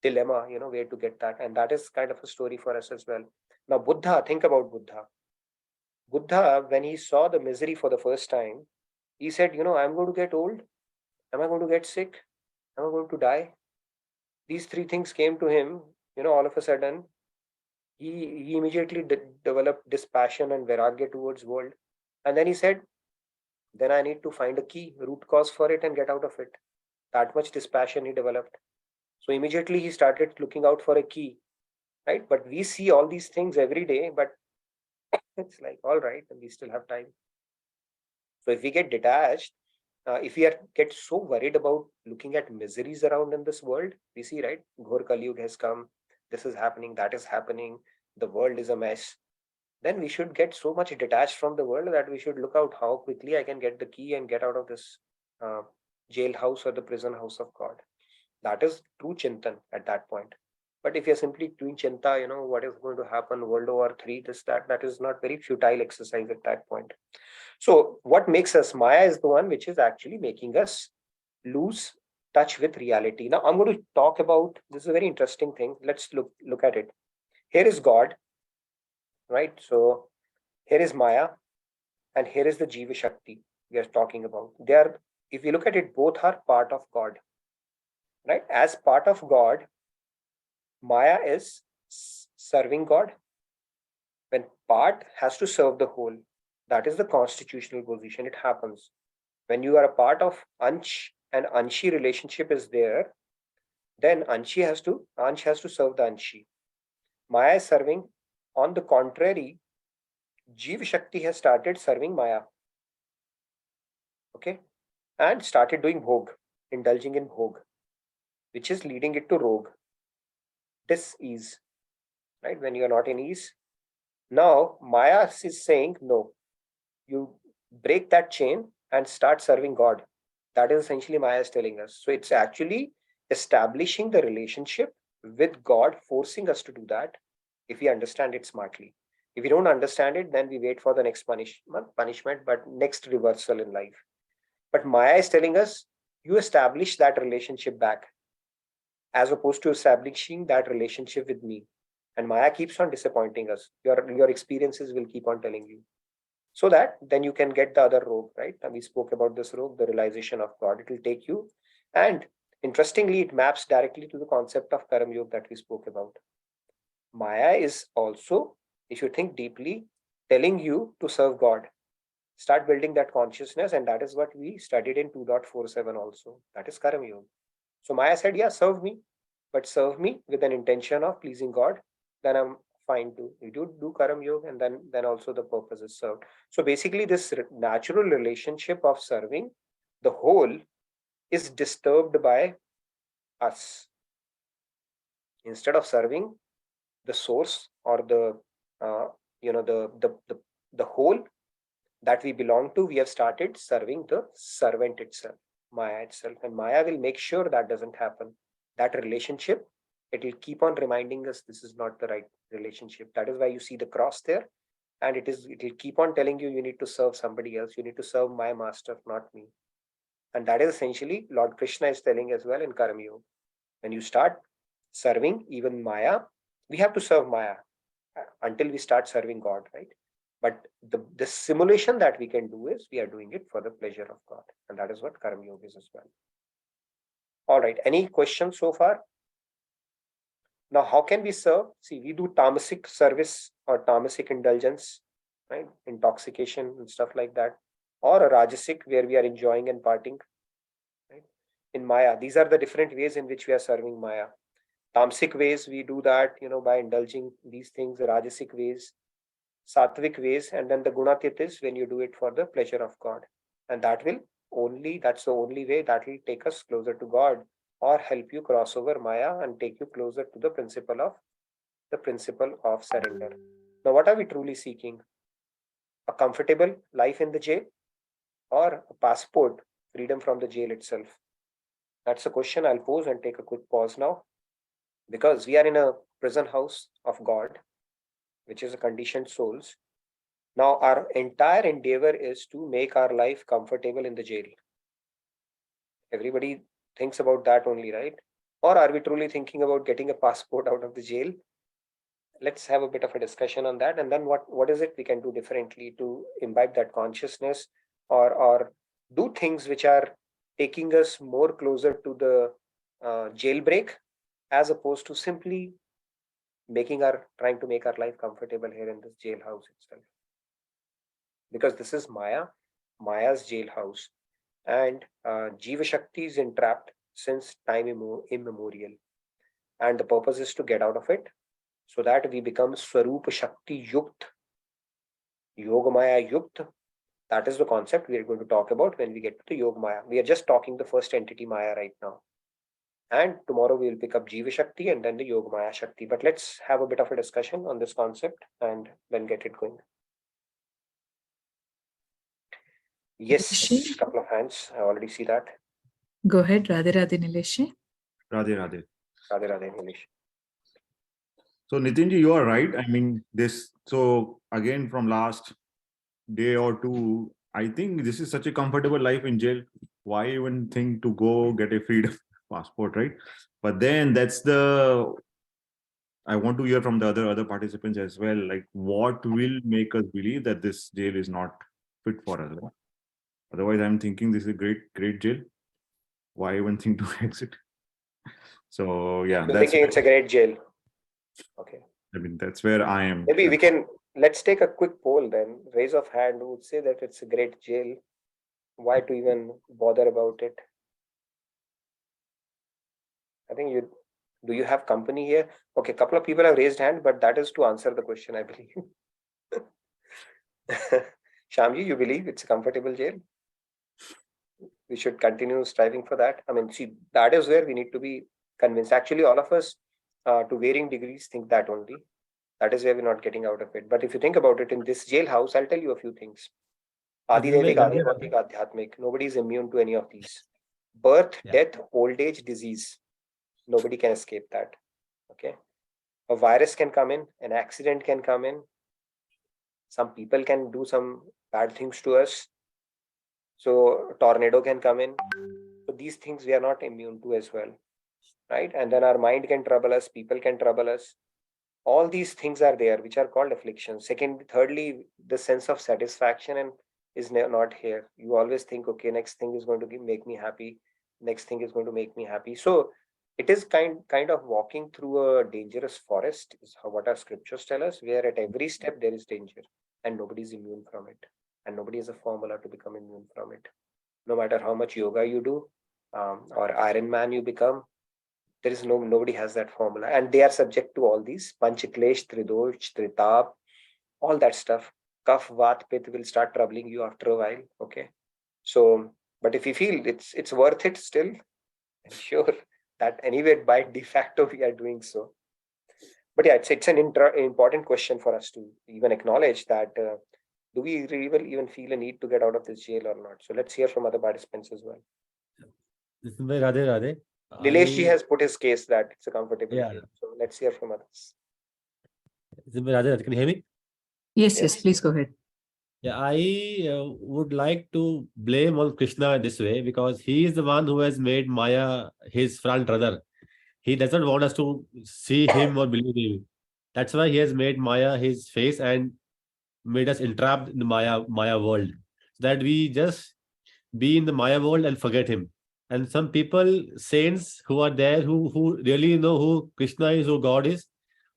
dilemma, where to get that. And that is kind of a story for us as well. Now, Buddha, think about Buddha. Buddha, when he saw the misery for the first time, he said, I'm going to get old. Am I going to get sick? Am I going to die? These three things came to him, all of a sudden. He immediately developed dispassion and vairagya towards world. And then he said, then I need to find a key, root cause for it and get out of it. That much dispassion he developed. So immediately he started looking out for a key, right? But we see all these things every day, but it's like, all right, and we still have time. So if we get detached, if we get so worried about looking at miseries around in this world, we see, right? Ghor Kali Yuga has come. This is happening, that is happening. The world is a mess. Then we should get so much detached from the world that we should look out how quickly I can get the key and get out of this jailhouse or the prison house of God. That is true Chintan at that point. But if you're simply doing Chinta, what is going to happen, World War III, this, that is not very futile exercise at that point. So what makes us, Maya is the one which is actually making us lose touch with reality. Now I'm going to talk about, this is a very interesting thing. Let's look at it. Here is God, right? So here is Maya and here is the Jeeva Shakti we are talking about. They are, if you look at it, both are part of God, right? As part of God, Maya is serving God. When part has to serve the whole, that is the constitutional position. It happens. When you are a part of Ansh and Anshi relationship is there, then Ansh has to serve the Anshi. Maya is serving. On the contrary, Jeeva Shakti has started serving Maya. Okay? And started doing bhog, indulging in bhog, which is leading it to rog, dis-ease, right? When you are not in ease. Now, Maya is saying, no, you break that chain and start serving God. That is essentially Maya is telling us. So it's actually establishing the relationship with God, forcing us to do that if we understand it smartly. If we don't understand it, then we wait for the next punishment, but next reversal in life. But Maya is telling us, you establish that relationship back, as opposed to establishing that relationship with me. And Maya keeps on disappointing us. Your experiences will keep on telling you. So that then you can get the other rogue, right? And we spoke about this rogue, the realization of God. It will take you. And interestingly, it maps directly to the concept of Karam Yoga that we spoke about. Maya is also, if you think deeply, telling you to serve God. Start building that consciousness, and that is what we studied in 2.47 also. That is Karam Yoga. So Maya said, yeah, serve me, but serve me with an intention of pleasing God. Then I'm fine too. You do Karam Yoga, and then also the purpose is served. So basically, this natural relationship of serving the whole is disturbed by us. Instead of serving the source or the whole that we belong to, we have started serving the servant itself, Maya itself. And Maya will make sure that doesn't happen. That relationship, it will keep on reminding us this is not the right relationship. That is why you see the cross there. And it will keep on telling you, you need to serve somebody else. You need to serve my master, not me. And that is essentially Lord Krishna is telling as well in Karam Yoga. When you start serving even Maya, we have to serve Maya until we start serving God, right? But the simulation that we can do is we are doing it for the pleasure of God. And that is what Karam Yoga is as well. All right. Any questions so far? Now, how can we serve? See, we do tamasic service or tamasic indulgence, right? Intoxication and stuff like that, or a rajasic where we are enjoying and partying, right? In Maya, these are the different ways in which we are serving Maya. Tamasic ways, we do that, by indulging these things, rajasic ways, sattvic ways, and then the gunatit is when you do it for the pleasure of God. And that's the only way that will take us closer to God or help you cross over Maya and take you closer to the principle of surrender. Now, what are we truly seeking? A comfortable life in the jail or a passport, freedom from the jail itself? That's a question I'll pose and take a quick pause now, because we are in a prison house of God, which is a conditioned souls. Now, our entire endeavor is to make our life comfortable in the jail. Everybody thinks about that only, right? Or are we truly thinking about getting a passport out of the jail? Let's have a bit of a discussion on that. And then what is it we can do differently to imbibe that consciousness or do things which are taking us more closer to the jailbreak, as opposed to simply trying to make our life comfortable here in this jailhouse itself. Because this is Maya's jailhouse, and Jeeva Shakti is entrapped since time immemorial, and the purpose is to get out of it so that we become Swarup Shakti Yukt, Yoga Maya Yukt. That is the concept we are going to talk about when we get to the Yoga Maya. We are just talking the first entity Maya right now. And tomorrow we will pick up Jeeva Shakti and then the Yoga Maya Shakti. But let's have a bit of a discussion on this concept and then get it going. Yes, Nilesh? couple of hands. I already see that. Go ahead, Radhe Radhe Nilesh. Radhe Radhe. Radhe Radhe Nilesh. So Nitinji, you are right. I mean, so again, from last day or two, I think this is such a comfortable life in jail. Why even think to go get a freedom passport, right? But then I want to hear from the other participants as well, like what will make us believe that this jail is not fit for us? Otherwise, I'm thinking this is a great jail. Why even think to exit? So yeah, I'm thinking it's a great jail. Okay. I mean, that's where I am. Maybe let's take a quick poll then. Raise of hand who would say that it's a great jail. Why to even bother about it? I think do you have company here? Okay, a couple of people have raised hand, but that is to answer the question, I believe. Shamji, you believe it's a comfortable jail? We should continue striving for that. I mean, see, that is where we need to be convinced. Actually, all of us, to varying degrees, think that only. That is where we're not getting out of it. But if you think about it, in this jailhouse, I'll tell you a few things. Adidevik, Adivamik, Adhyatmik. Nobody is immune to any of these. Birth, death, old age, disease. Nobody can escape that. Okay. A virus can come in, an accident can come in. Some people can do some bad things to us. So a tornado can come in. So these things we are not immune to as well. Right. And then our mind can trouble us, people can trouble us. All these things are there, which are called afflictions. Thirdly, the sense of satisfaction is not here. You always think, okay, next thing is going to make me happy. Next thing is going to make me happy. So it is kind of walking through a dangerous forest, is what our scriptures tell us, where at every step there is danger and nobody is immune from it. And nobody has a formula to become immune from it. No matter how much yoga you do or Iron Man you become, there is nobody has that formula, and they are subject to all these panchaklesh, tridosh, tritab, all that stuff. Kaph, vat, pit will start troubling you after a while. Okay, so but if you feel it's worth it still, I'm sure that anyway by de facto we are doing so. But yeah, it's an important question for us to even acknowledge that. Do we really even feel a need to get out of this jail or not? So let's hear from other participants as well. This is Radhe Radhe. Nilesh has put his case that it's a comfortable jail. So let's hear from others. Can you hear me? Yes, please go ahead. Yeah, I would like to blame on Krishna this way, because he is the one who has made Maya his front runner. He doesn't want us to see him or believe him. That's why he has made Maya his face and made us entrapped in the Maya world, so that we just be in the Maya world and forget him. And some people, saints who are there, who really know who Krishna is, who God is,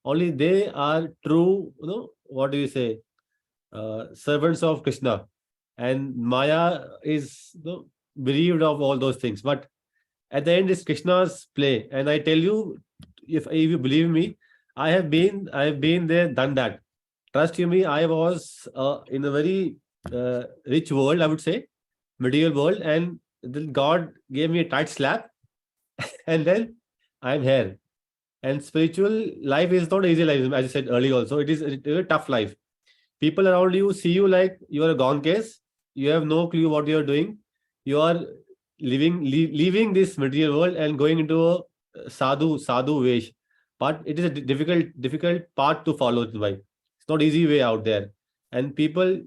only they are true, what do you say, servants of Krishna. And Maya is bereaved of all those things. But at the end, it's Krishna's play. And I tell you, if you believe me, I have been there, done that. Trust you me, I was in a very rich world, I would say, material world, and then God gave me a tight slap, and then I'm here. And spiritual life is not easy life, as I said earlier. Also, it is a tough life. People around you see you like you are a gone case. You have no clue what you are doing. You are leaving this material world and going into a sadhu vesh. But it is a difficult path to follow. It's not easy way out there. And people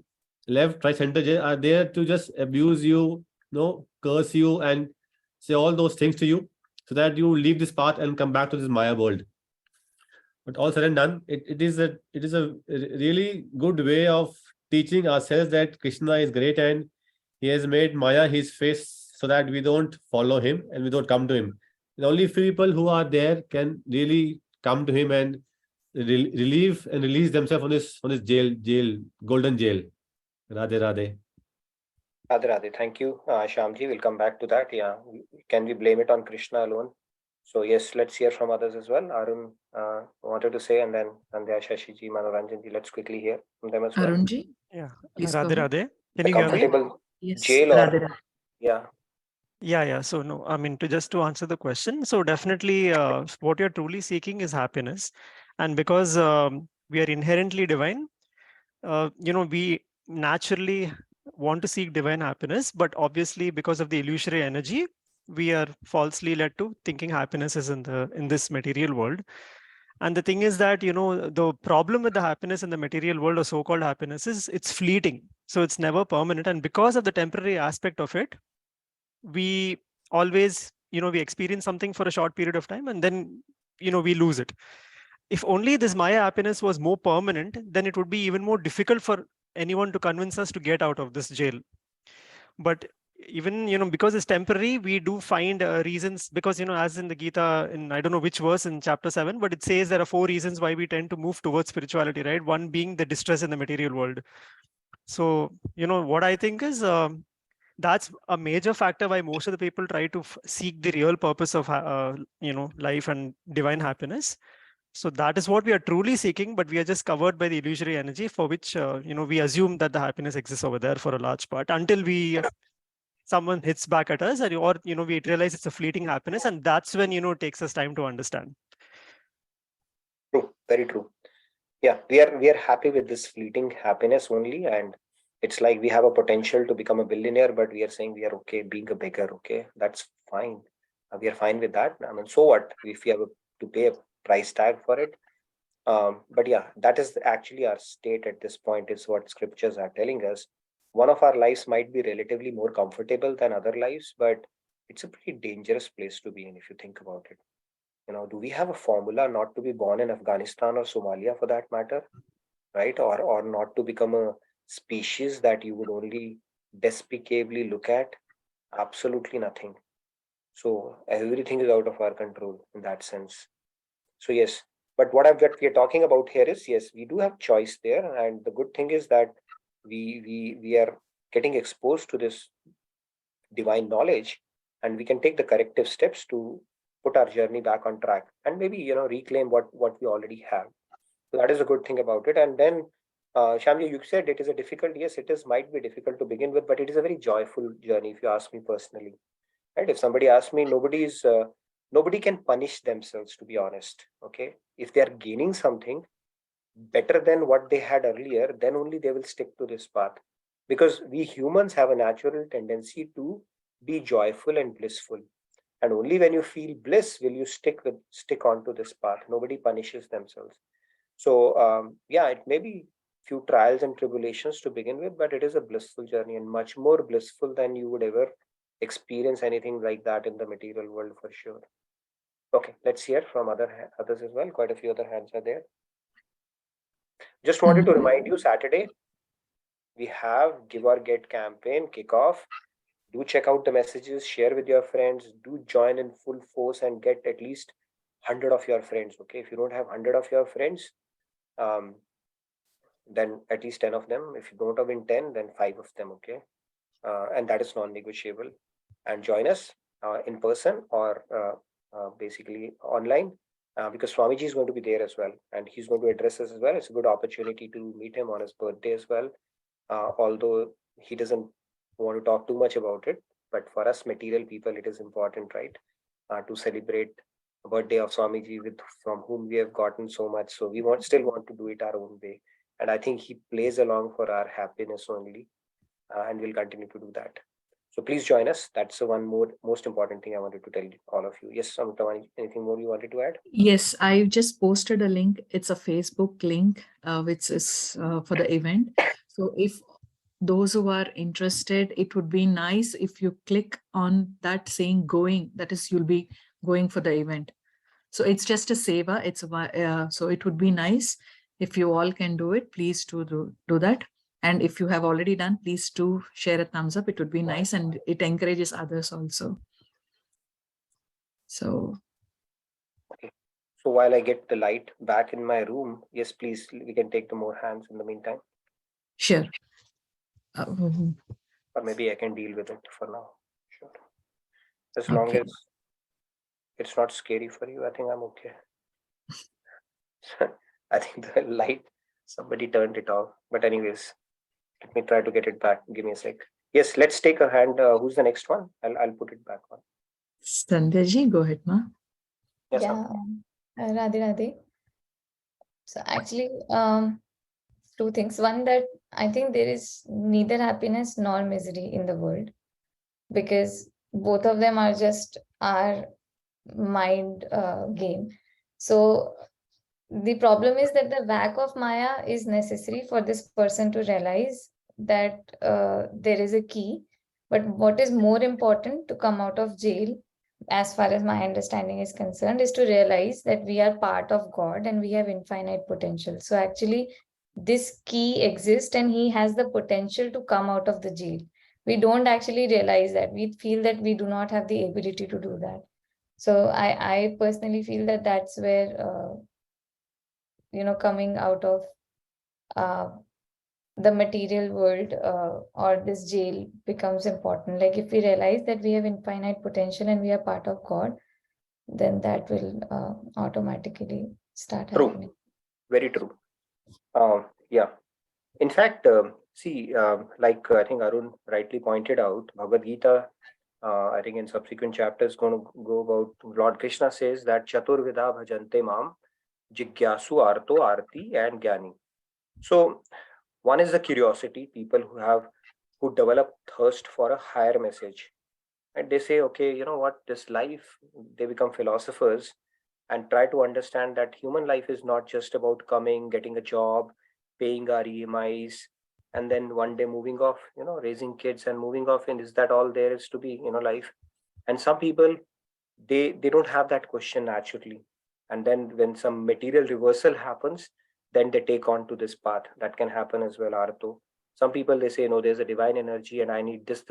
left, right, center are there to just abuse you, curse you, and say all those things to you, so that you leave this path and come back to this Maya world. But all said and done, it is a really good way of teaching ourselves that Krishna is great, and he has made Maya his face so that we don't follow him and we don't come to him. And only few people who are there can really come to him and relieve and release themselves on this golden jail. Radhe Radhe. Radhe Radhe. Thank you, Shyamji. We'll come back to that. Yeah. Can we blame it on Krishna alone? So yes, let's hear from others as well. Arun wanted to say, and then Sandhya, Shashiji, Manoranjanji. Let's quickly hear from them as well. Arunji? Yeah, Please Radhe go ahead. Radhe. Can The you hear me? comfortable Yes, jail or Radhe Radhe. yeah. Yeah. So no, I mean, to answer the question. So definitely, what you're truly seeking is happiness, and because we are inherently divine, we naturally want to seek divine happiness, but obviously because of the illusory energy, we are falsely led to thinking happiness is in this material world. And the thing is that, the problem with the happiness in the material world, or so-called happiness, is it's fleeting. So it's never permanent. And because of the temporary aspect of it, we always, we experience something for a short period of time, and then, we lose it. If only this Maya happiness was more permanent, then it would be even more difficult for anyone to convince us to get out of this jail. But even, because it's temporary, we do find reasons, because, as in the Gita, in I don't know which verse in chapter 7, but it says there are 4 reasons why we tend to move towards spirituality, right? One being the distress in the material world. So, what I think is, that's a major factor why most of the people try to seek the real purpose of life and divine happiness. So that is what we are truly seeking, but we are just covered by the illusory energy, for which we assume that the happiness exists over there for a large part, until someone hits back at us, or we realize it's a fleeting happiness, and that's when it takes us time to understand. True, very true. Yeah, we are happy with this fleeting happiness only, and it's like we have a potential to become a billionaire, but we are saying we are okay being a beggar. Okay, that's fine. We are fine with that. I mean, so what if we have to pay a price tag for it? But yeah, that is actually our state at this point, is what scriptures are telling us. One of our lives might be relatively more comfortable than other lives, but it's a pretty dangerous place to be in if you think about it. Do we have a formula not to be born in Afghanistan or Somalia, for that matter, right? Or not to become a species that you would only despicably look at? Absolutely nothing. So everything is out of our control in that sense. So yes, but what we are talking about here is, yes, we do have choice there, and the good thing is that we are getting exposed to this divine knowledge, and we can take the corrective steps to put our journey back on track, and maybe reclaim what we already have. So that is a good thing about it. And then Shyamji, you said it is a difficult, yes, it is, might be difficult to begin with, but it is a very joyful journey if you ask me personally, right? If somebody asks me, nobody can punish themselves, to be honest. Okay, if they are gaining something better than what they had earlier, then only they will stick to this path, because we humans have a natural tendency to be joyful and blissful, and only when you feel bliss will you stick on to this path. Nobody punishes themselves. So yeah, it may be few trials and tribulations to begin with, but it is a blissful journey, and much more blissful than you would ever experience anything like that in the material world, for sure. Okay, let's hear from others as well. Quite a few other hands are there. Just wanted to remind you, Saturday we have Give or Get campaign kickoff. Do check out the messages, share with your friends, do join in full force and get at least 100 of your friends. Okay, if you don't have 100 of your friends, then at least 10 of them. If you don't have in 10, then 5 of them. Okay, and that is non-negotiable. And join us in person or basically online, because Swamiji is going to be there as well, and he's going to address us as well. It's a good opportunity to meet him on his birthday as well, although he doesn't want to talk too much about it. But for us material people, it is important, right, to celebrate the birthday of Swamiji, from whom we have gotten so much. So we still want to do it our own way, and I think he plays along for our happiness only, and we'll continue to do that. So please join us. That's the most important thing I wanted to tell all of you. Yes, Amrita, anything more you wanted to add? Yes, I just posted a link. It's a Facebook link, which is for the event. So if those who are interested, it would be nice if you click on that saying going, that is, you'll be going for the event. So it's just a seva. So it would be nice if you all can do it. Please do that. And if you have already done, please do share a thumbs up. It would be nice, and it encourages others also. So. Okay. So while I get the light back in my room, yes, please, we can take the more hands in the meantime. Sure. Or maybe I can deal with it for now. Sure. As long as it's not scary for you, I think I'm okay. I think the light, somebody turned it off. But anyways, let me try to get it back. Give me a sec. Yes, let's take a hand. Who's the next one? I'll put it back on. Sandhya, go ahead, ma. Yes, Yeah, Radhe Radhe. So actually, two things. One, that I think there is neither happiness nor misery in the world, because both of them are just our mind game. So the problem is that the whack of Maya is necessary for this person to realize that there is a key. But what is more important to come out of jail, as far as my understanding is concerned, is to realize that we are part of God and we have infinite potential. So actually, this key exists and he has the potential to come out of the jail. We don't actually realize that. We feel that we do not have the ability to do that. So I personally feel that that's where, coming out of the material world or this jail becomes important. Like if we realize that we have infinite potential and we are part of God, then that will automatically start happening. Very true. Yeah. In fact, see, like I think Arun rightly pointed out, Bhagavad Gita, I think in subsequent chapters, going to go about, Lord Krishna says that Chatur Vidha Bhajante Mam, Jigyasu Arto Arti and Gyani. So one is the curiosity, people who develop thirst for a higher message. And they say, okay, you know what, this life, they become philosophers and try to understand that human life is not just about coming, getting a job, paying our EMIs, and then one day moving off, raising kids and moving off. And is that all there is to be, life? And some people, they don't have that question naturally. And then when some material reversal happens, then they take on to this path. That can happen as well, Arto. Some people, they say, no, there's a divine energy and I need this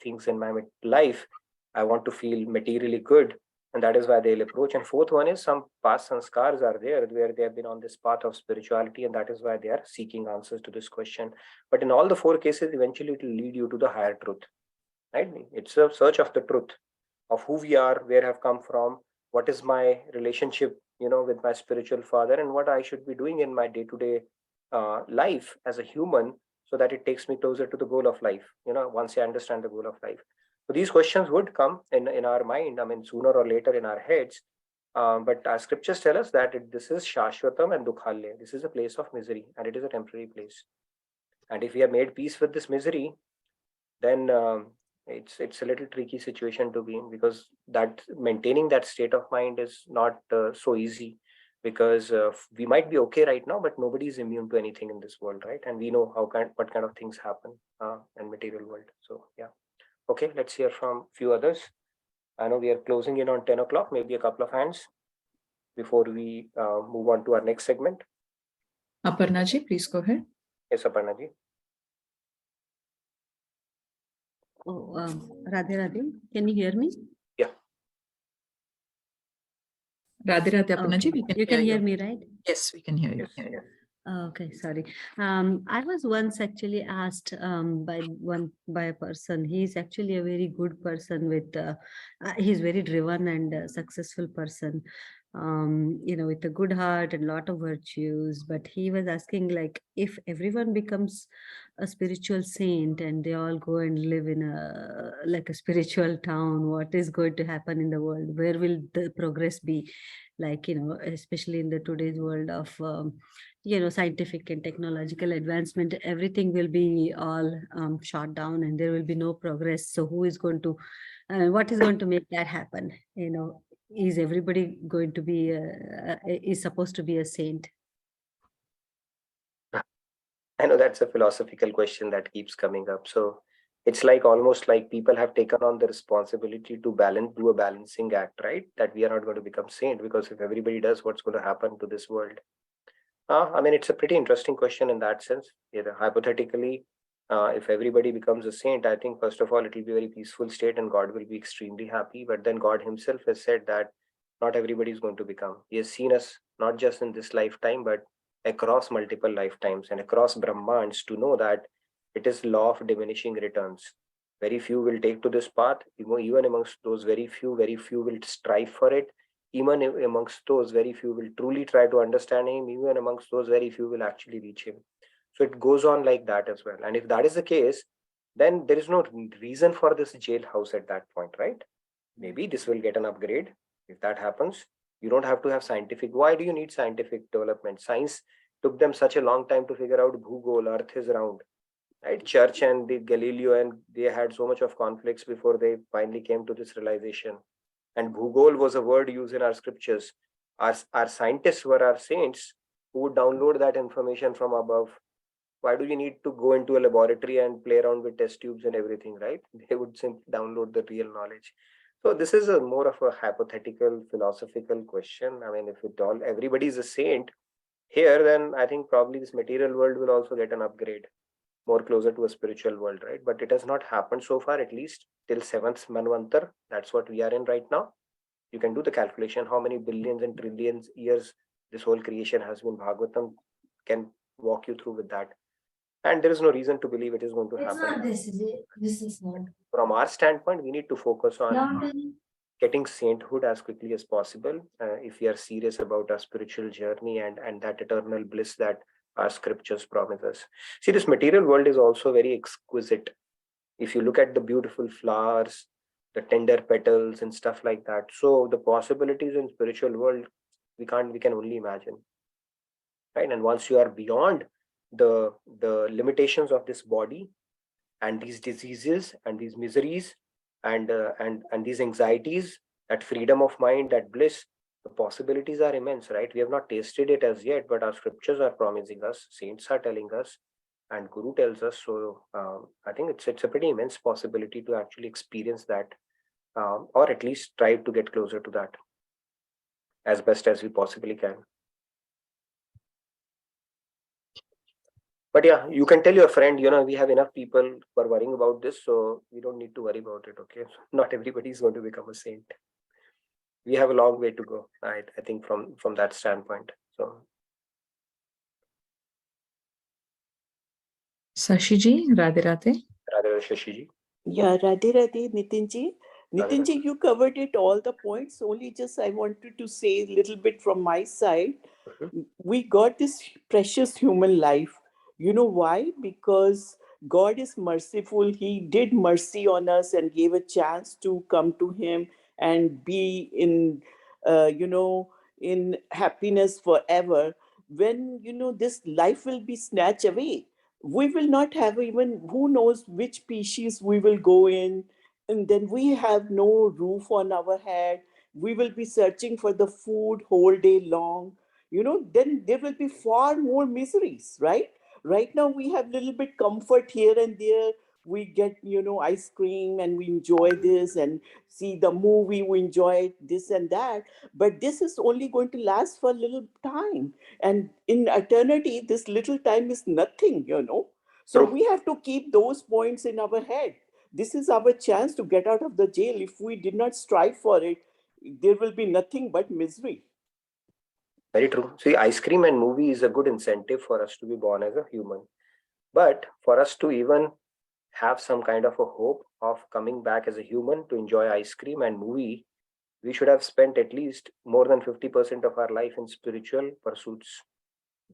things in my life. I want to feel materially good. And that is why they'll approach. And fourth one is some past sanskars are there where they have been on this path of spirituality. And that is why they are seeking answers to this question. But in all the four cases, eventually it will lead you to the higher truth. Right? It's a search of the truth of who we are, where I've come from, what is my relationship, with my spiritual father, and what I should be doing in my day-to-day life as a human, so that it takes me closer to the goal of life. Once I understand the goal of life. So these questions would come in our mind, I mean, sooner or later in our heads. But our scriptures tell us that this is Shashvatam and Dukhalya. This is a place of misery, and it is a temporary place. And if we have made peace with this misery, then it's a little tricky situation to be in, because that maintaining that state of mind is not so easy, because we might be okay right now, but nobody is immune to anything in this world, right? And we know what kind of things happen in material world. So yeah. Okay, let's hear from few others. I know we are closing in on 10 o'clock, maybe a couple of hands before we move on to our next segment. Aparnaji, please go ahead. Yes, Aparnaji. Radhe Radhe, can you hear me? Yeah. Radhe Radhe, Aparnaji, Okay. we can You can hear hear you. me, right? Yes, we can hear you. Okay, sorry. I was once actually asked by a person. He's actually a very good person with he's very driven and successful person. With a good heart and lot of virtues. But he was asking, like, if everyone becomes a spiritual saint and they all go and live in a spiritual town, what is going to happen in the world? Where will the progress be? Like, especially in the today's world of scientific and technological advancement, everything will be all shot down and there will be no progress. So who is going to what is going to make that happen? Is everybody going to be is supposed to be a saint? I know that's a philosophical question that keeps coming up. So it's like almost like people have taken on the responsibility to do a balancing act, right? That we are not going to become saint, because if everybody does, what's going to happen to this world? I mean, it's a pretty interesting question in that sense. Hypothetically, if everybody becomes a saint, I think first of all, it will be a very peaceful state and God will be extremely happy. But then God himself has said that not everybody is going to become. He has seen us not just in this lifetime, but across multiple lifetimes and across Brahmans to know that it is law of diminishing returns. Very few will take to this path. Even amongst those very few will strive for it. Even amongst those, very few will truly try to understand him. Even amongst those, very few will actually reach him. So it goes on like that as well. And if that is the case, then there is no reason for this jailhouse at that point, right? Maybe this will get an upgrade. If that happens, you don't have to have scientific. Why do you need scientific development? Science took them such a long time to figure out Bhugol, Earth is round, right? Church and the Galileo, and they had so much of conflicts before they finally came to this realization. And Bhugol was a word used in our scriptures. Our scientists were our saints who would download that information from above. Why do you need to go into a laboratory and play around with test tubes and everything, right? They would simply download the real knowledge. So this is a more of a hypothetical philosophical question. I mean, if everybody is a saint here, then I think probably this material world will also get an upgrade, more closer to a spiritual world, right? But it has not happened so far, at least till 7th Manvantar. That's what we are in right now. You can do the calculation how many billions and trillions years this whole creation has been. Bhagavatam can walk you through with that. And there is no reason to believe it is going to happen. This is not. From our standpoint, we need to focus on getting sainthood as quickly as possible if we are serious about our spiritual journey and that eternal bliss that our scriptures promise us. See, this material world is also very exquisite. If you look at the beautiful flowers, the tender petals and stuff like that, so the possibilities in spiritual world we can only imagine, right? And once you are beyond the limitations of this body and these diseases and these miseries and these anxieties, that freedom of mind, that bliss, the possibilities are immense, right? We have not tasted it as yet, but our scriptures are promising us, saints are telling us, and Guru tells us. So I think it's a pretty immense possibility to actually experience that, or at least strive to get closer to that as best as we possibly can. But yeah, you can tell your friend, we have enough people who are worrying about this, so we don't need to worry about it, okay? Not everybody is going to become a saint. We have a long way to go, I think, from that standpoint. So Sashiji, Radhe Radhe. Radhe Shashiji. Yeah, Radhe Radhe, Nitinji. Nitinji, you covered it all the points. Only just I wanted to say a little bit from my side. We got this precious human life. You know why? Because God is merciful. He did mercy on us and gave a chance to come to Him and be in happiness forever. When, this life will be snatched away, we will not have even who knows which species we will go in, and then we have no roof on our head. We will be searching for the food whole day long. Then there will be far more miseries, right? Right now we have little bit comfort here and there. We get ice cream and we enjoy this and see the movie, we enjoy this and that. But this is only going to last for a little time, and in eternity this little time is nothing. So we have to keep those points in our head. This is our chance to get out of the jail. If we did not strive for it, there will be nothing but misery. Very true. See, ice cream and movie is a good incentive for us to be born as a human. But for us to even have some kind of a hope of coming back as a human to enjoy ice cream and movie, we should have spent at least more than 50% of our life in spiritual pursuits.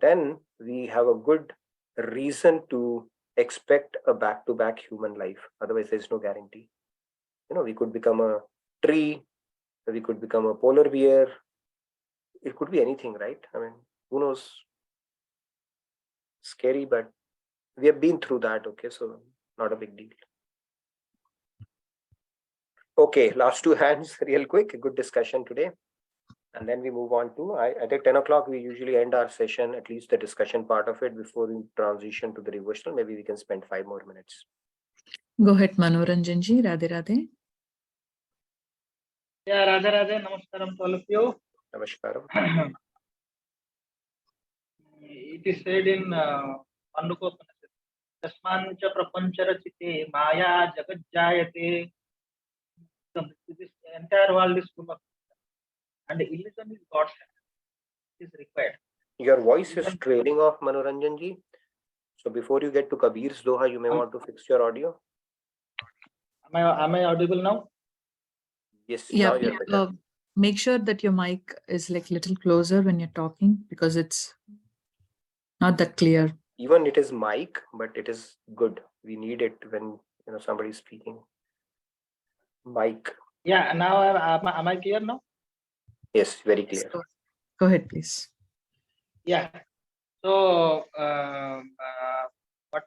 Then we have a good reason to expect a back-to-back human life. Otherwise, there's no guarantee. We could become a tree, we could become a polar bear. It could be anything, right? I mean, who knows? Scary, but we have been through that. Okay, so not a big deal. Okay, last two hands real quick. Good discussion today. And then we move on to, I think 10 o'clock, we usually end our session, at least the discussion part of it, before we transition to the devotional. Maybe we can spend 5 more minutes. Go ahead, Manoranjan ji. Radhe Radhe. Yeah, Radhe Radhe. Namaskaram to all of you. Namaskaram. It is said in Pandukopanishad, Tasmancha prapancharachite maya jagat. This entire world is full of, and illusion is God's hand. It is required. Your voice is trailing off, Manoranjan ji. So before you get to Kabir's Doha, you may want to fix your audio. Am I audible now? Yes, Yeah, now you're better. make sure that your mic is like little closer when you're talking, because it's not that clear. Even it is mic, but it is good. We need it when somebody's speaking. Mic. Yeah, now am I clear now? Yes, very clear. Go ahead, please. Yeah. So what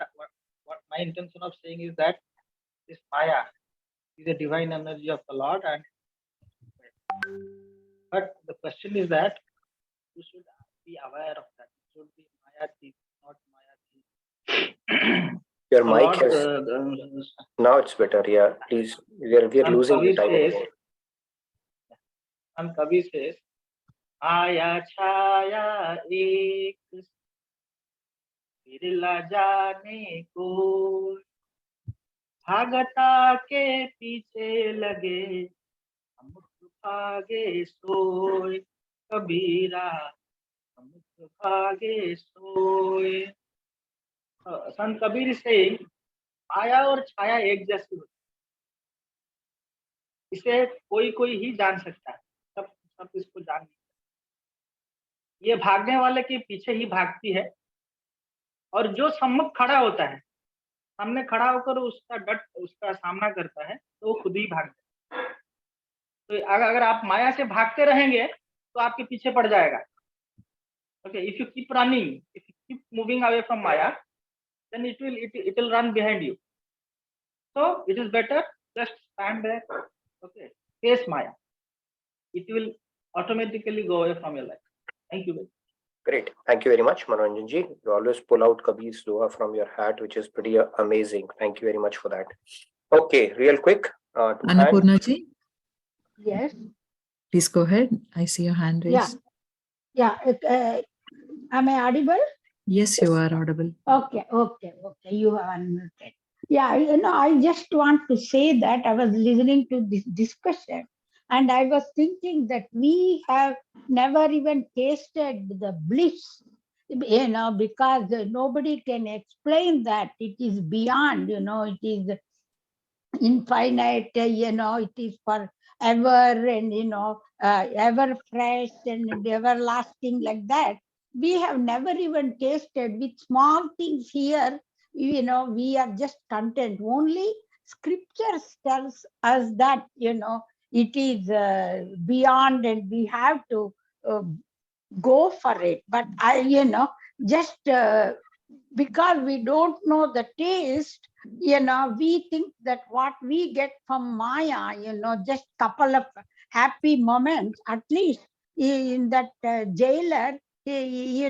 my intention of saying is that this Maya is a divine energy of the Lord, and but the question is that you should be aware of that. It should be Maya thief, not Maya thief. Your The mic Lord, has now it's better. Yeah, please. We are losing the time. And Kabir says, Aya chaya ek फिर जाने को भागता के पीछे लगे हम भागे सोए कबीरा हम भागे सोए. संत कबीर से आया और छाया एक जैसी होती, इसे कोई ही जान सकता है, सब इसको जान नहीं सकते. ये भागने वाले के पीछे ही भागती है, और जो सम्मुख खड़ा होता है, सामने खड़ा होकर उसका सामना करता है, तो वो खुद ही भागता है. तो अगर आप माया से भागते रहेंगे तो आपके पीछे पड़ जाएगा. Okay, if you keep running, if you keep moving away from Maya, then it will run behind you. So it is better just stand there. Okay, face Maya. It will automatically go away from your life. Thank you. Great. Thank you very much, Manoranjan ji. You always pull out Kabir's Doha from your hat, which is pretty amazing. Thank you very much for that. Okay, real quick. Annapurna ji? Yes. Please go ahead. I see your hand raised. Yeah. Am I audible? Yes, you are audible. Okay. You are unmuted. Yeah, I just want to say that I was listening to this discussion and I was thinking that we have never even tasted the bliss, because nobody can explain that. It is beyond, it is infinite, it is forever and, ever fresh and everlasting like that. We have never even tasted with small things here. We are just content. Only scriptures tells us that, it is beyond and we have to go for it. But just because we don't know the taste, we think that what we get from Maya, just couple of happy moments. At least in that jailer, he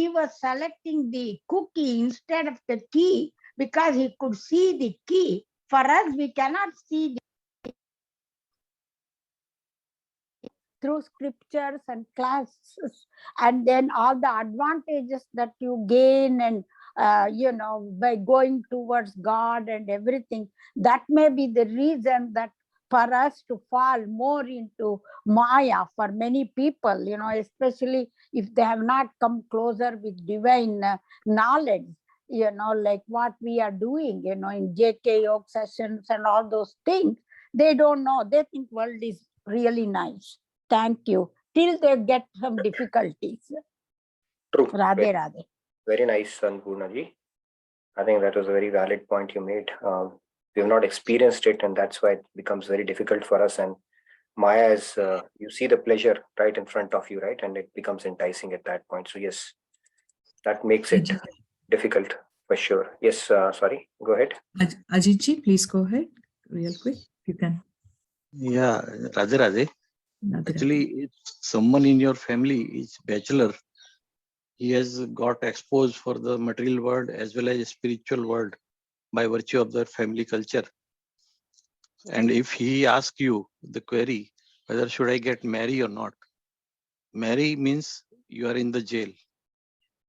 was selecting the cookie instead of the key because he could see the key. For us, we cannot see through scriptures and classes, and then all the advantages that you gain and by going towards God and everything. That may be the reason that for us to fall more into Maya for many people, especially if they have not come closer with divine knowledge, like what we are doing, in JK Yoga sessions and all those things. They don't know. They think world is really nice. Thank you. Till they get some difficulties. True. Radhe Radhe. Very nice, Annapurna. I think that was a very valid point you made. We have not experienced it, and that's why it becomes very difficult for us. And Maya is, you see the pleasure right in front of you, right? And it becomes enticing at that point. So yes, that makes it difficult for sure. Yes, sorry, go ahead. Ajitji, please go ahead real quick. You can. Yeah, Radhe Radhe. Actually, if someone in your family is bachelor, he has got exposed for the material world as well as spiritual world by virtue of their family culture. And if he asks you the query, whether should I get married or not, marry means you are in the jail.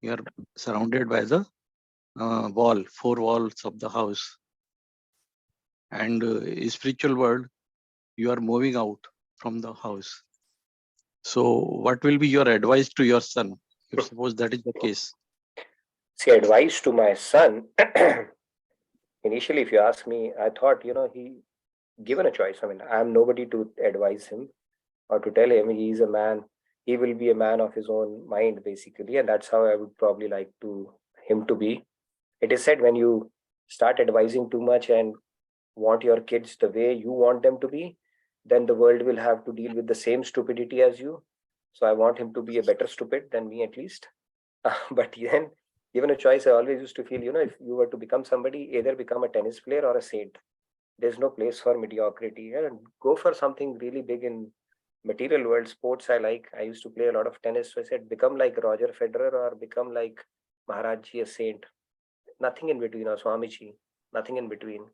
You are surrounded by the four walls of the house. And in spiritual world, you are moving out from the house. So what will be your advice to your son, if suppose that is the case? See, advice to my son, initially, if you ask me, I thought, he given a choice. I mean, I'm nobody to advise him or to tell him he's a man. He will be a man of his own mind, basically. And that's how I would probably like him to be. It is said when you start advising too much and want your kids the way you want them to be, then the world will have to deal with the same stupidity as you. So I want him to be a better stupid than me, at least. But then, given a choice, I always used to feel, if you were to become somebody, either become a tennis player or a saint. There's no place for mediocrity. And go for something really big in material world. Sports I used to play a lot of tennis. So I said, become like Roger Federer or become like Maharajji, a saint. Nothing in between, or Swamiji. Nothing in between.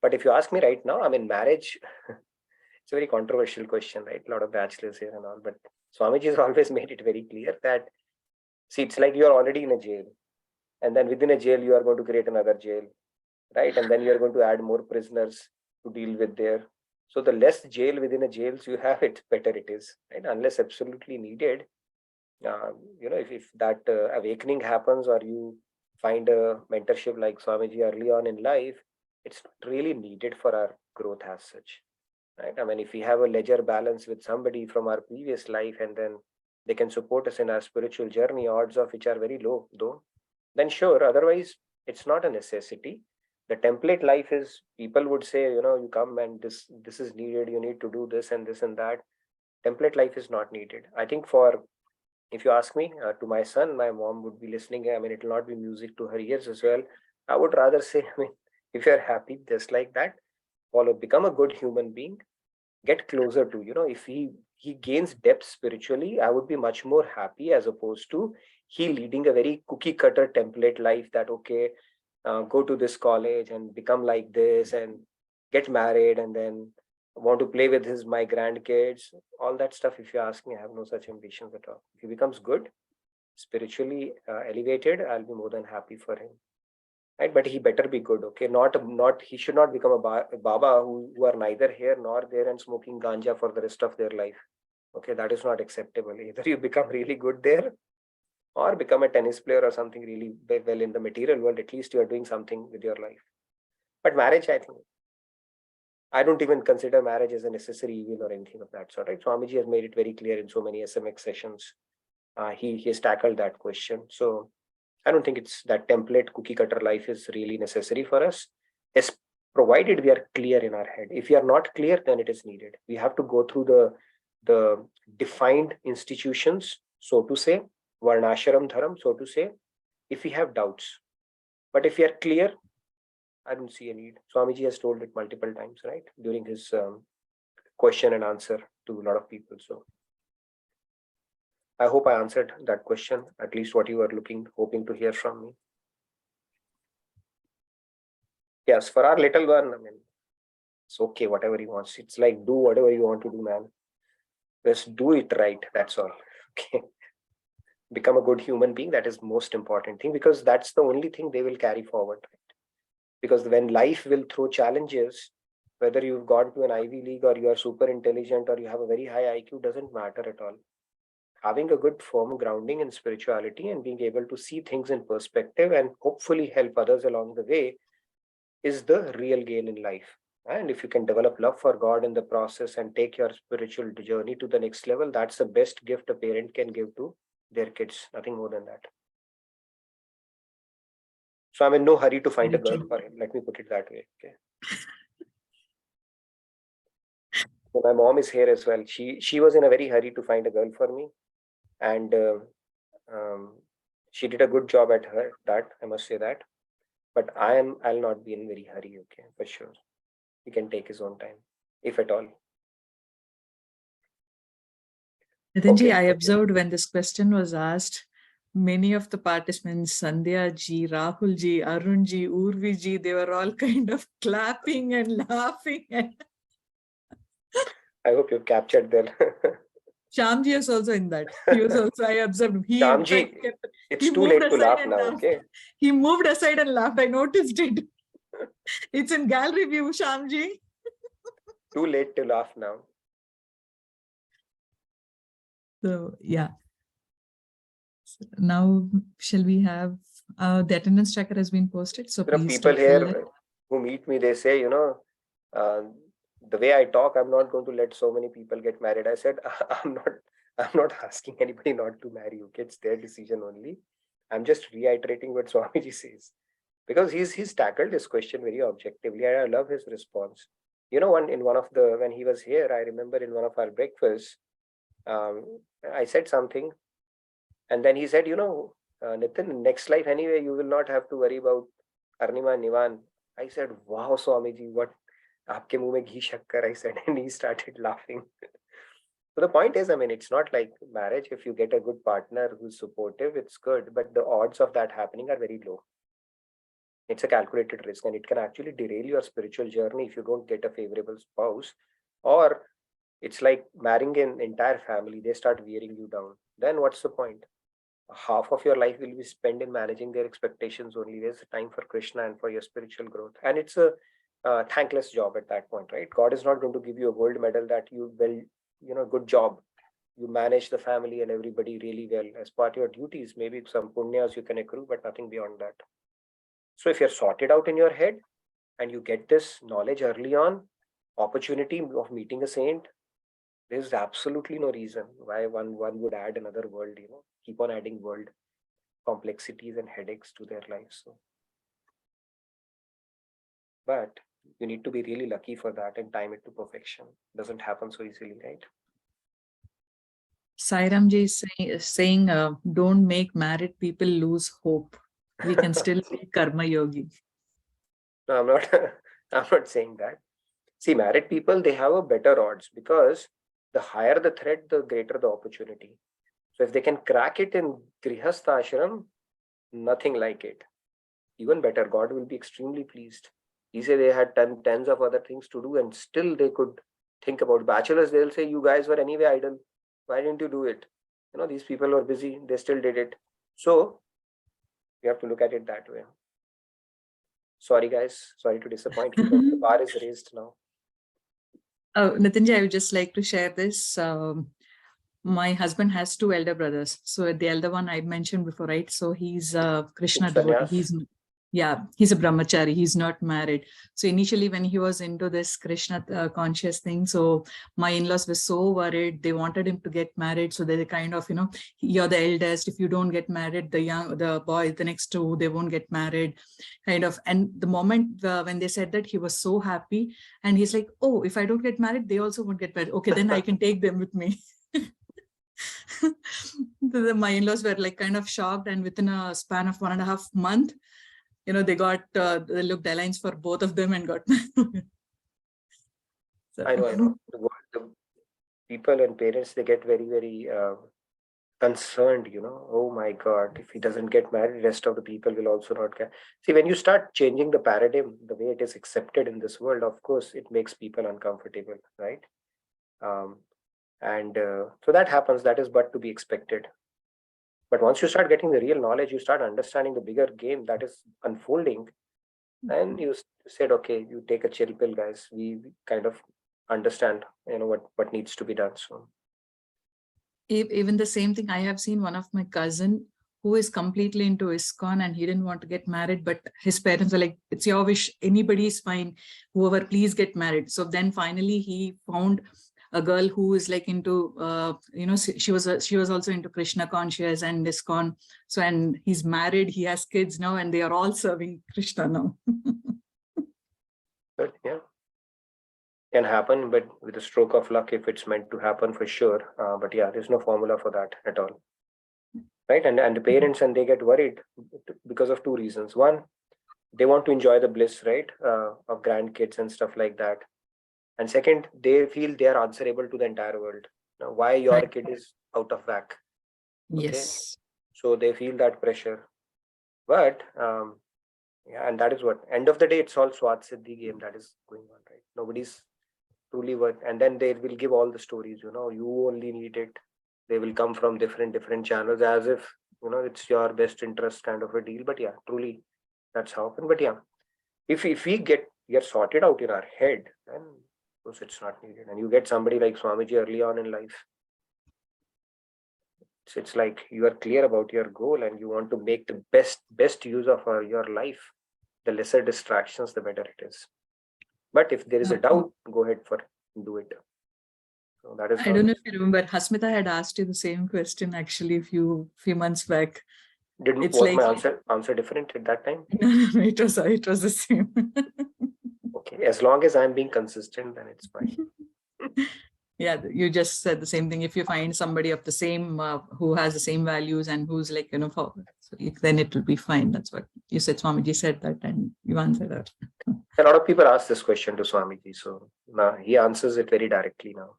But if you ask me right now, I mean, marriage, it's a very controversial question, right? A lot of bachelors here and all. But Swamiji has always made it very clear that, see, it's like you're already in a jail. And then within a jail, you are going to create another jail, right? And then you're going to add more prisoners to deal with there. So the less jail within a jails you have, it's better it is, right? Unless absolutely needed. If that awakening happens or you find a mentorship like Swamiji early on in life, it's not really needed for our growth as such, right? I mean, if we have a ledger balance with somebody from our previous life and then they can support us in our spiritual journey, odds of which are very low though, then sure. Otherwise, it's not a necessity. The template life is, people would say, you come and this is needed, you need to do this and this and that. Template life is not needed. I think if you ask me, to my son, my mom would be listening. I mean, it will not be music to her ears as well. I would rather say, I mean, if you're happy just like that, become a good human being, get closer to, if he gains depth spiritually, I would be much more happy as opposed to he leading a very cookie cutter template life that, okay, go to this college and become like this and get married and then want to play with my grandkids, all that stuff. If you ask me, I have no such ambitions at all. If he becomes good, spiritually elevated, I'll be more than happy for him. Right, but he better be good. Okay, not he should not become a Baba who are neither here nor there and smoking ganja for the rest of their life. Okay, that is not acceptable. Either you become really good there, or become a tennis player or something really well in the material world. At least you are doing something with your life. But marriage, I don't even consider marriage as a necessary evil or anything of that sort. Right? Swamiji has made it very clear in so many SMX sessions. He has tackled that question. So I don't think it's that template cookie cutter life is really necessary for us, as provided we are clear in our head. If we are not clear, then it is needed. We have to go through the defined institutions, so to say, Varnashram Dharam, so to say, if we have doubts. But if we are clear, I don't see a need. Swamiji has told it multiple times, right, during his question and answer to a lot of people. So I hope I answered that question, at least what you were hoping to hear from me. Yes, for our little one, I mean, it's okay, whatever he wants. It's like, do whatever you want to do, man. Just do it right. That's all. Okay. become a good human being. That is most important thing, because that's the only thing they will carry forward. Right? Because when life will throw challenges, whether you've gone to an Ivy League or you are super intelligent or you have a very high IQ, doesn't matter at all. Having a good firm grounding in spirituality and being able to see things in perspective and hopefully help others along the way is the real gain in life. And if you can develop love for God in the process and take your spiritual journey to the next level, that's the best gift a parent can give to their kids. Nothing more than that. So I'm in no hurry to find a girl for him. Let me put it that way. Okay. So my mom is here as well. She was in a very hurry to find a girl for me, and she did a good job at that. I must say that. But I'll not be in very hurry. Okay, for sure. He can take his own time, if at all. Nitinji, I observed when this question was asked, many of the participants, Sandhya ji, Rahul ji, Arun ji, Urvi ji, they were all kind of clapping and laughing. I hope you've captured them. Shyamji is also in that. He was also, I observed. He, Shyamji, it's too late to laugh now, okay? He moved aside and laughed. I noticed it. It's in gallery view, Shyamji. Too late to laugh now. So, yeah. So now, shall we have the attendance tracker has been posted. So There are please people take here who meet me, they say, the way I talk, I'm not going to let so many people get married. I said, I'm not asking anybody not to marry. Okay, it's their decision only. I'm just reiterating what Swamiji says, because he's tackled this question very objectively, and I love his response. When he was here, I remember in one of our breakfasts, I said something, and then he said, Nitin, next life anyway, you will not have to worry about Arnima Nivan. I said, wow, Swamiji, what? Aapke muh mein ghee shakkar, I said, and he started laughing. So the point is, it's not like marriage. If you get a good partner who's supportive, it's good, but the odds of that happening are very low. It's a calculated risk, and it can actually derail your spiritual journey if you don't get a favorable spouse. Or it's like marrying an entire family, they start wearing you down. Then what's the point? Half of your life will be spent in managing their expectations only. There's time for Krishna and for your spiritual growth. And it's a thankless job at that point, right? God is not going to give you a gold medal that you will, good job. You manage the family and everybody really well. As part of your duties, maybe some punyas you can accrue, but nothing beyond that. So if you're sorted out in your head and you get this knowledge early on, opportunity of meeting a saint, there's absolutely no reason why one would add another world, keep on adding world complexities and headaches to their lives. So, but you need to be really lucky for that and time it to perfection. Doesn't happen so easily, right? Sairamji is saying, don't make married people lose hope. We can still be karma yogi. No, I'm not. I'm not saying that. See, married people, they have a better odds, because the higher the threat, the greater the opportunity. So if they can crack it in Grihastha ashram, nothing like it. Even better, God will be extremely pleased. He said they had tens of other things to do, and still they could think about bachelors. They'll say, you guys were anyway idle. Why didn't you do it? These people were busy. They still did it. So you have to look at it that way. Sorry, guys. Sorry to disappoint you, but the bar is raised now. Oh, Nitinji, I would just like to share this. My husband has two elder brothers. So the elder one I mentioned before, right? So he's a Krishna devotee. He's a brahmachari. He's not married. So initially when he was into this Krishna conscious thing, so my in-laws were so worried. They wanted him to get married. So they kind of, you're the eldest. If you don't get married, the boy, the next two, they won't get married, kind of. And the moment when they said that, he was so happy. And he's like, oh, if I don't get married, they also won't get married. Okay, then I can take them with me. My in-laws were like kind of shocked, and within a span of 1.5 months, they got they looked alliance for both of them and got married. So. I know. The people and parents, they get very, very concerned, oh my God, if he doesn't get married, rest of the people will also not get. See, when you start changing the paradigm, the way it is accepted in this world, of course, it makes people uncomfortable, right? So that happens. That is but to be expected. But once you start getting the real knowledge, you start understanding the bigger game that is unfolding. And you said, okay, you take a chill pill, guys. We kind of understand, what needs to be done. So even the same thing, I have seen one of my cousin who is completely into ISKCON and he didn't want to get married, but his parents are like, it's your wish, anybody is fine, whoever, please get married. So then finally he found a girl who is like into, she was also into Krishna conscious and ISKCON. So, and he's married, he has kids now, and they are all serving Krishna now. but yeah, can happen, but with a stroke of luck, if it's meant to happen, for sure. But yeah, there's no formula for that at all. Right. And the parents, and they get worried because of two reasons. One, they want to enjoy the bliss, right, of grandkids and stuff like that. And second, they feel they are answerable to the entire world. Now, why your kid is out of whack? Okay? Yes. So they feel that pressure. But yeah, and that is what, end of the day, it's all Swat Siddhi game that is going on, right? Nobody's truly worth. And then they will give all the stories, you only need it. They will come from different channels, as if, it's your best interest kind of a deal. But yeah, truly, that's how often. But yeah, if we get sorted out in our head, then of course it's not needed. And you get somebody like Swamiji early on in life. It's like you are clear about your goal and you want to make the best use of your life. The lesser distractions, the better it is. But if there is a doubt, go ahead do it. So that is. I don't know if you remember, Hasmita had asked you the same question actually a few months back. Was my answer different at that time? No, it was the same. Okay, as long as I'm being consistent, then it's fine. Yeah, you just said the same thing. If you find somebody of the same, who has the same values and who's like, then it will be fine. That's what you said. Swamiji said that and you answered that. A lot of people ask this question to Swamiji. So now he answers it very directly now.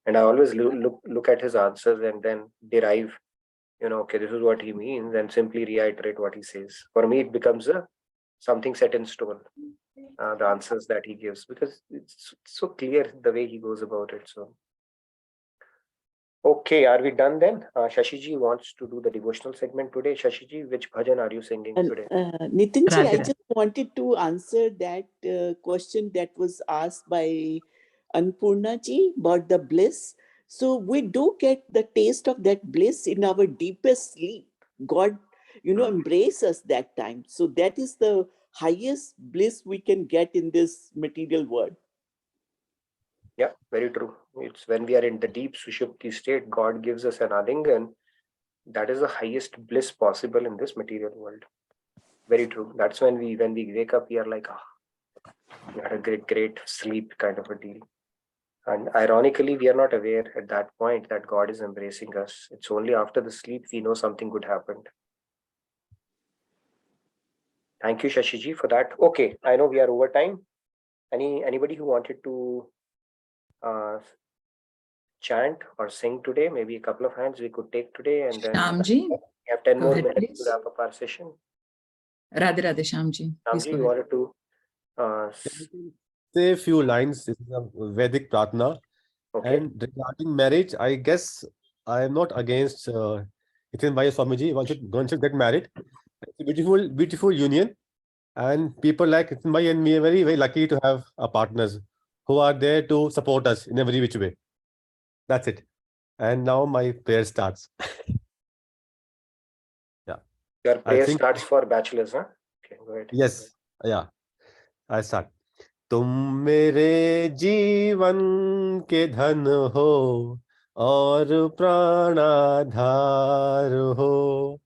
And I always look at his answers and then derive, okay, this is what he means, and simply reiterate what he says. For me, it becomes something set in stone, the answers that he gives, because it's so clear the way he goes about it. So, okay, are we done then? Shashiji wants to do the devotional segment today. Shashiji, which bhajan are you singing today? Nitinji, I just wanted to answer that question that was asked by Annapurna ji about the bliss. So we do get the taste of that bliss in our deepest sleep. God, embrace us that time. So that is the highest bliss we can get in this material world. Yeah, very true. It's when we are in the deep Sushupti state, God gives us an alingan. That is the highest bliss possible in this material world. Very true. That's when we wake up, we are like, we had a great sleep kind of a deal. And ironically, we are not aware at that point that God is embracing us. It's only after the sleep we know something good happened. Thank you, Shashiji, for that. Okay, I know we are over time. Anybody who wanted to chant or sing today, maybe a couple of hands we could take today, and then Shyamji, we have 10 more minutes please. to wrap up our session. Radhe Shyamji. Shyamji, you wanted to say a few lines. This is a Vedic Pratna. Okay. And regarding marriage, I guess I am not against Nitin Bhai Swamiji. One should get married. It's a beautiful union. And people like Nitin Bhai and me are very, very lucky to have partners who are there to support us in every which way. That's it. And now my prayer starts. Yeah. Your prayer starts for bachelors, huh? Okay, go ahead. Yes. Yeah. I start. तुम मेरे जीवन के धन हो और प्राणाधार हो,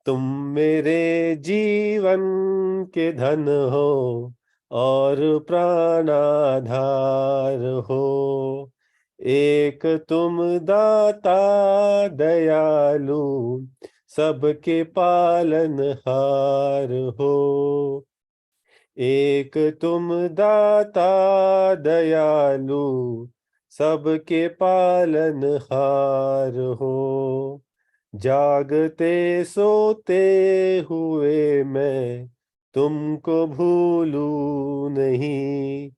तुम मेरे जीवन के धन हो और प्राणाधार हो, एक तुम दाता दयालु सबके पालनहार हो, एक तुम दाता दयालु सबके पालनहार हो, जागते सोते हुए मैं तुमको भूलूं नहीं,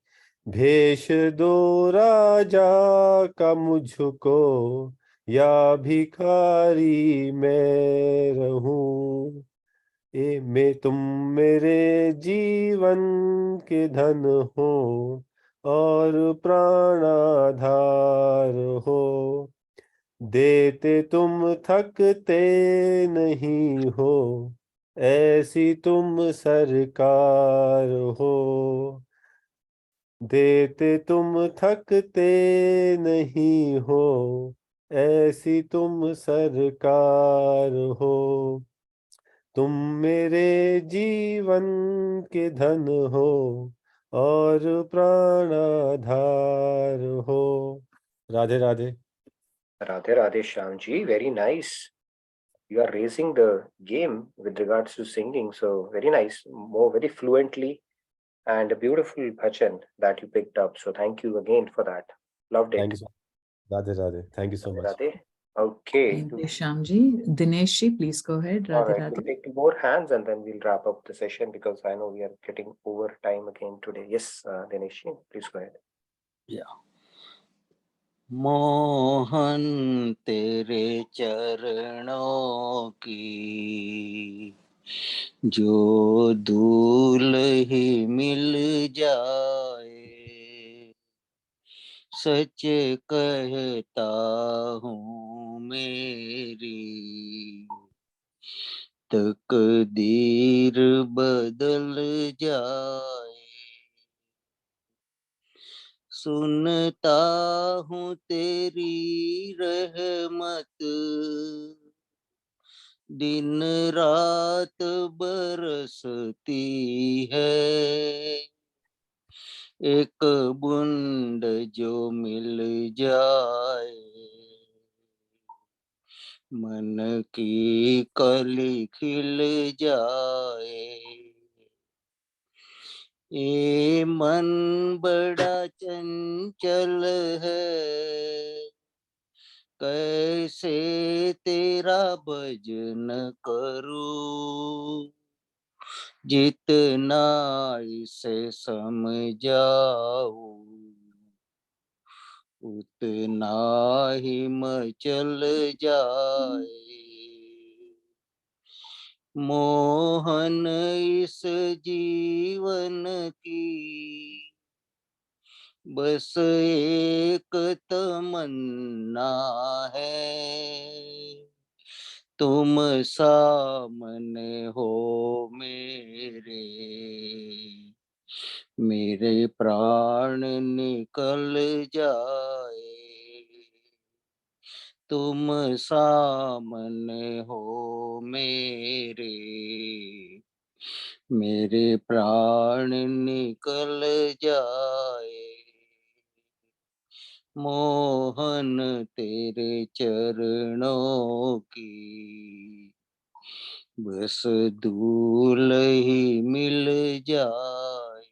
भेष दो राजा का मुझको या भिखारी मैं रहूं, ए मैं तुम मेरे जीवन के धन हो और प्राणाधार हो, देते तुम थकते नहीं हो, ऐसी तुम सरकार हो, देते तुम थकते नहीं हो, ऐसी तुम सरकार हो, तुम मेरे जीवन के धन हो और प्राणाधार हो। Radhe Radhe. Radhe Radhe Shyamji, very nice. You are raising the game with regards to singing, so very nice, more very fluently, and a beautiful bhajan that you picked up. So thank you again for that. Loved Thank it. you so much. Radhe Radhe. Thank you so Radhe much. Radhe. Okay. Thank you, Shyamji. Dineshji, please go ahead. All Radhe right, we'll Radhe. take two more hands and then we'll wrap up the session because I know we are getting over time again today. Yes, Dinesh, please go ahead. Yeah. Mohan तेरे चरणों की जो धूल ही मिल जाए, सच कहता हूँ मेरी तकदीर बदल जाए। सुनता हूँ तेरी रहमत दिन रात बरसती है, एक बूंद जो मिल जाए मन की कली खिल जाए। ये मन बड़ा चंचल है, कैसे तेरा भजन करूं, जितना इसे समझाऊं उतना ही मचल जाए। मोहन इस जीवन की बस एक तमन्ना है, तुम सामने हो मेरे, मेरे प्राण निकल जाए। तुम सामने हो मेरे, मेरे प्राण निकल जाए। मोहन तेरे चरणों की बस धूल ही मिल जाए।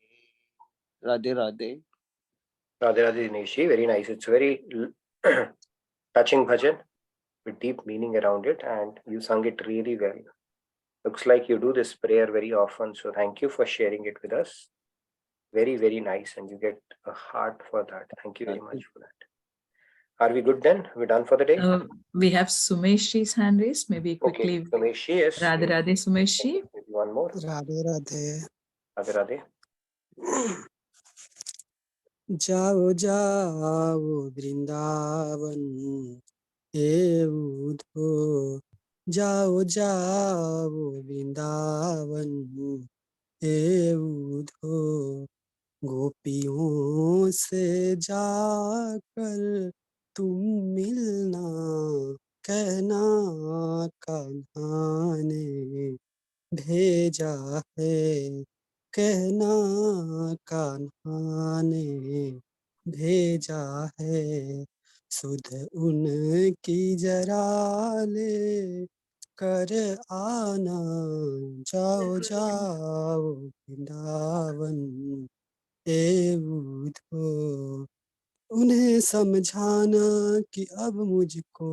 Radhe Radhe. Radhe Radhe Dinesh, very nice. It's very touching bhajan with deep meaning around it, and you sung it really well. Looks like you do this prayer very often, so thank you for sharing it with us. Very, very nice, and you get a heart for that. Thank you very much for that. Are we good then? We're done for the day? We have Sumeshji's hand raised. Maybe quickly. Okay, Sumesh, yes. Radhe Radhe, Sumeshji. Maybe one more. Radhe Radhe. Radhe Radhe. जाओ जाओ वृंदावन हे उधो, जाओ जाओ वृंदावन हे उधो, गोपियों से जाकर तुम मिलना, कहना कान्हा ने भेजा है, कहना कान्हा ने भेजा है, सुध उनकी जरा ले कर आना, जाओ जाओ वृंदावन ए उधो। उन्हें समझाना कि अब मुझको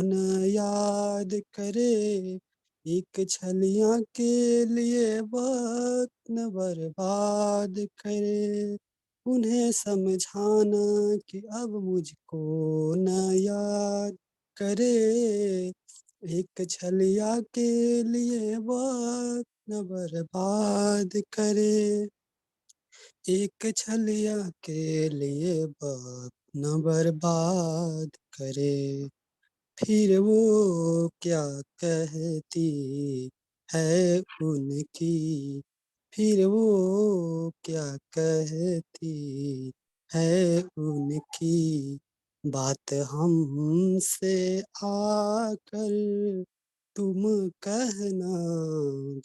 न याद करे, एक छलिया के लिए वक्त न बर्बाद करे। उन्हें समझाना कि अब मुझको न याद करे, एक छलिया के लिए वक्त न बर्बाद करे, एक छलिया के लिए वक्त न बर्बाद करे। फिर वो क्या कहती है उनकी, फिर वो क्या कहती है उनकी, बात हमसे आकर तुम कहना,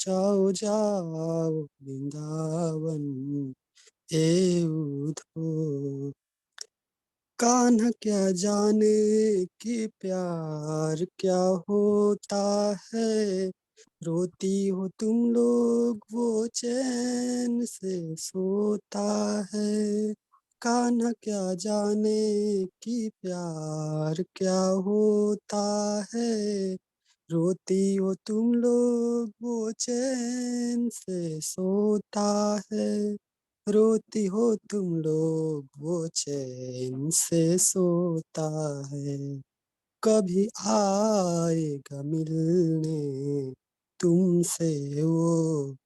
जाओ जाओ वृंदावन ए उधो। कान्हा क्या जाने कि प्यार क्या होता है, रोती हो तुम लोग वो चैन से सोता है। कान्हा क्या जाने कि प्यार क्या होता है, रोती हो तुम लोग वो चैन से सोता है, रोती हो तुम लोग वो चैन से सोता है। कभी आएगा मिलने तुमसे वो,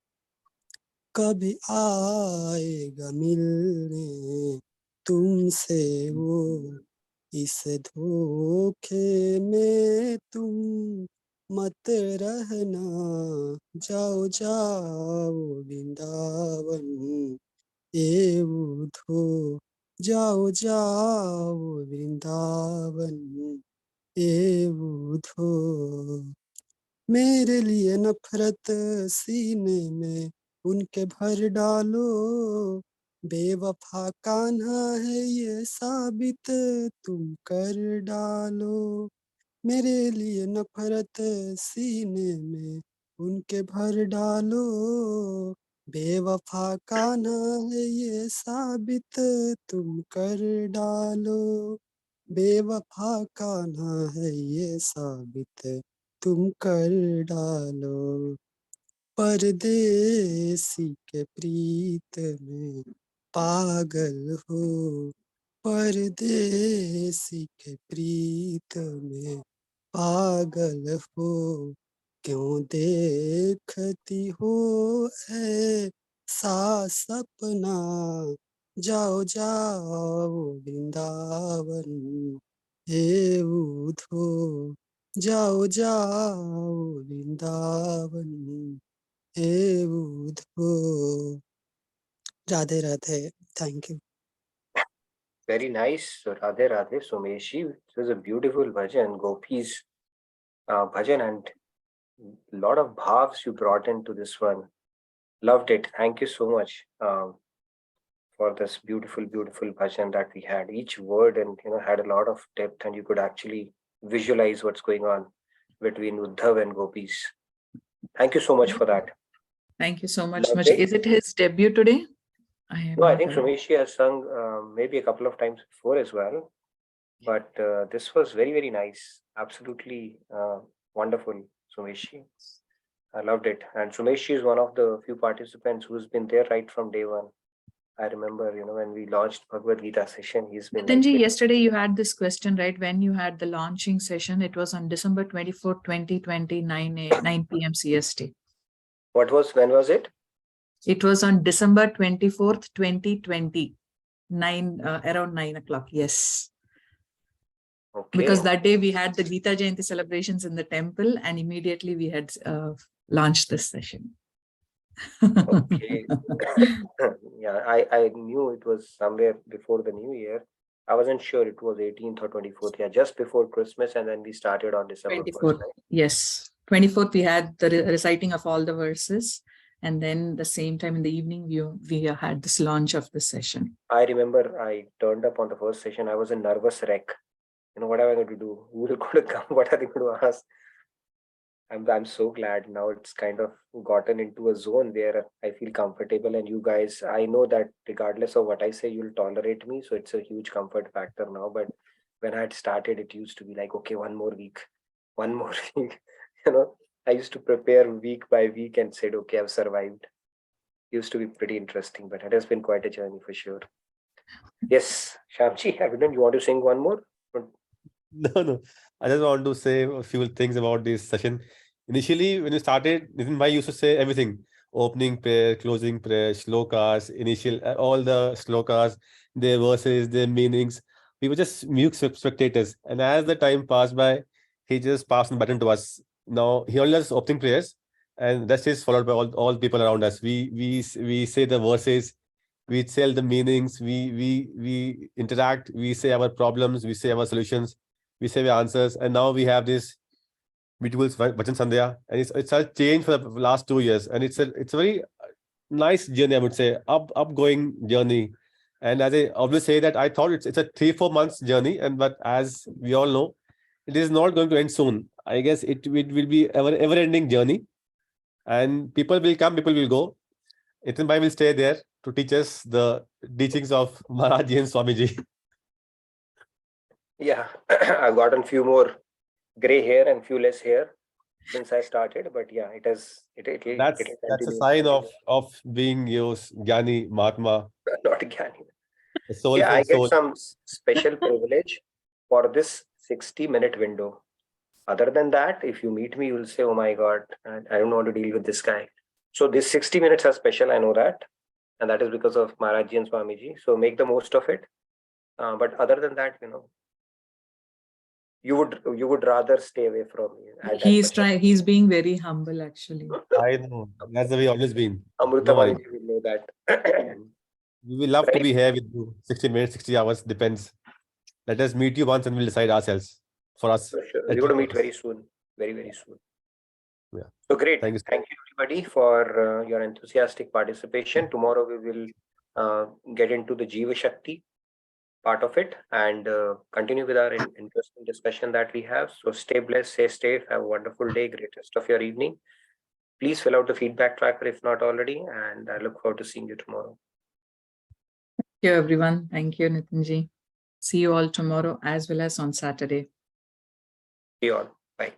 कभी आएगा मिलने तुमसे वो, इस धोखे में तुम मत रहना, जाओ जाओ वृंदावन ए उधो, जाओ जाओ वृंदावन ए उधो। मेरे लिए नफरत सीने में उनके भर डालो, बेवफा कान्हा है ये साबित तुम कर डालो। मेरे लिए नफरत सीने में उनके भर डालो, बेवफा कान्हा है ये साबित तुम कर डालो, बेवफा कान्हा है ये साबित तुम कर डालो। परदेसी के प्रीत में पागल हो, परदेसी के प्रीत में पागल हो, क्यों देखती हो ऐसा सपना, जाओ जाओ वृंदावन हे उधो, जाओ जाओ वृंदावन हे Udho. Radhe Radhe, thank you. Very nice. So Radhe Radhe Someshi. It was a beautiful bhajan, Gopis bhajan, and a lot of bhavs you brought into this one. Loved it. Thank you so much for this beautiful, beautiful bhajan that we had. Each word and had a lot of depth, and you could actually visualize what's going on between Uddhav and Gopis. Thank you so much for that. Thank you so much. Loved it. Is it his debut today? No, I think Someshi has sung maybe a couple of times before as well. But this was very, very nice. Absolutely wonderful, Someshi. I loved it. And Someshi is one of the few participants who's been there right from day one. I remember, when we launched Bhagavad Gita session, he's been Nitinji, like, yesterday you had this question, right? When you had the launching session, it was on December 24th, 2020, 9 p.m. CST. when was it? It was on December 24th, 2020, around 9 o'clock. Yes. Okay. Because that day we had the Gita Jayanti celebrations in the temple, and immediately we had launched this session. Okay. Yeah, I knew it was somewhere before the new year. I wasn't sure it was 18th or 24th. Yeah, just before Christmas, and then we started on December 1st. 24th. Right? Yes. 24th, we had the reciting of all the verses. And then the same time in the evening, we had this launch of the session. I remember I turned up on the first session. I was a nervous wreck. What am I going to do? Who will going to come? What are they going to ask? I'm so glad now it's kind of gotten into a zone where I feel comfortable, and you guys, I know that regardless of what I say, you'll tolerate me. So it's a huge comfort factor now. But when I had started, it used to be like, okay, one more week. I used to prepare week by week and said, okay, I've survived. Used to be pretty interesting, but it has been quite a journey for sure. Yes, Shamji, you want to sing one more? No. I just want to say a few things about this session. Initially, when you started, Nitin Bhai used to say everything: opening prayer, closing prayer, shlokas, initial, all the shlokas, their verses, their meanings. We were just mute spectators. And as the time passed by, he just passed the button to us. Now he only does opening prayers, and that is followed by all people around us. We say the verses, we tell the meanings, we interact, we say our problems, we say our solutions, we say our answers, and now we have this beautiful Vachan Sandhya, and it's a change for the last 2 years, and it's a very nice journey, I would say, upgoing journey. And as I always say that I thought it's a 3-4 months journey, and but as we all know, it is not going to end soon. I guess it will be ever ending journey, and people will come, people will go. Nitin Bhai will stay there to teach us the teachings of Maharaji and Swamiji. Yeah, I've gotten few more gray hair and few less hair since I started, but yeah, it'll That's a continue. sign of being your Jnani Mahatma, Not Gyani. a Yeah, I soulful get soul. some special privilege for this 60-minute window. Other than that, if you meet me, you'll say, oh my God, I don't want to deal with this guy. So this 60 minutes are special, I know that. And that is because of Maharaji and Swamiji. So make the most of it. But other than that, you would rather stay away from me. He's being very humble actually. I know. That's the way always been. Amruta No worry. Maniji will know that. We will love to be here with you. 60 minutes, 60 hours, depends. Let us meet you once and we'll decide ourselves for us. For sure. We're going to meet very soon. Very, very soon. Yeah. So great. Thank you. Thank you everybody for your enthusiastic participation. Tomorrow we will get into the Jeeva Shakti part of it and continue with our interesting discussion that we have. So stay blessed, stay safe, have a wonderful day, great rest of your evening. Please fill out the feedback tracker if not already, and I look forward to seeing you tomorrow. Thank you, everyone. Thank you, Nitinji. See you all tomorrow as well as on Saturday. See you all. Bye.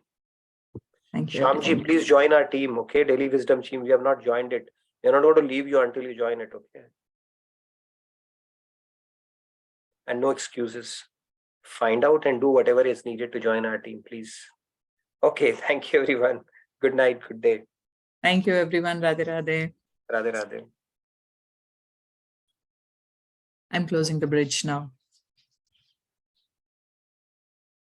Thank you. Shamji, everyone. please join our team, okay? Daily Wisdom team. We have not joined it. We're not going to leave you until you join it, okay? And no excuses. Find out and do whatever is needed to join our team, please. Okay, thank you, everyone. Good night, good day. Thank you, everyone. Radhe Radhe. Radhe Radhe. I'm closing the bridge now.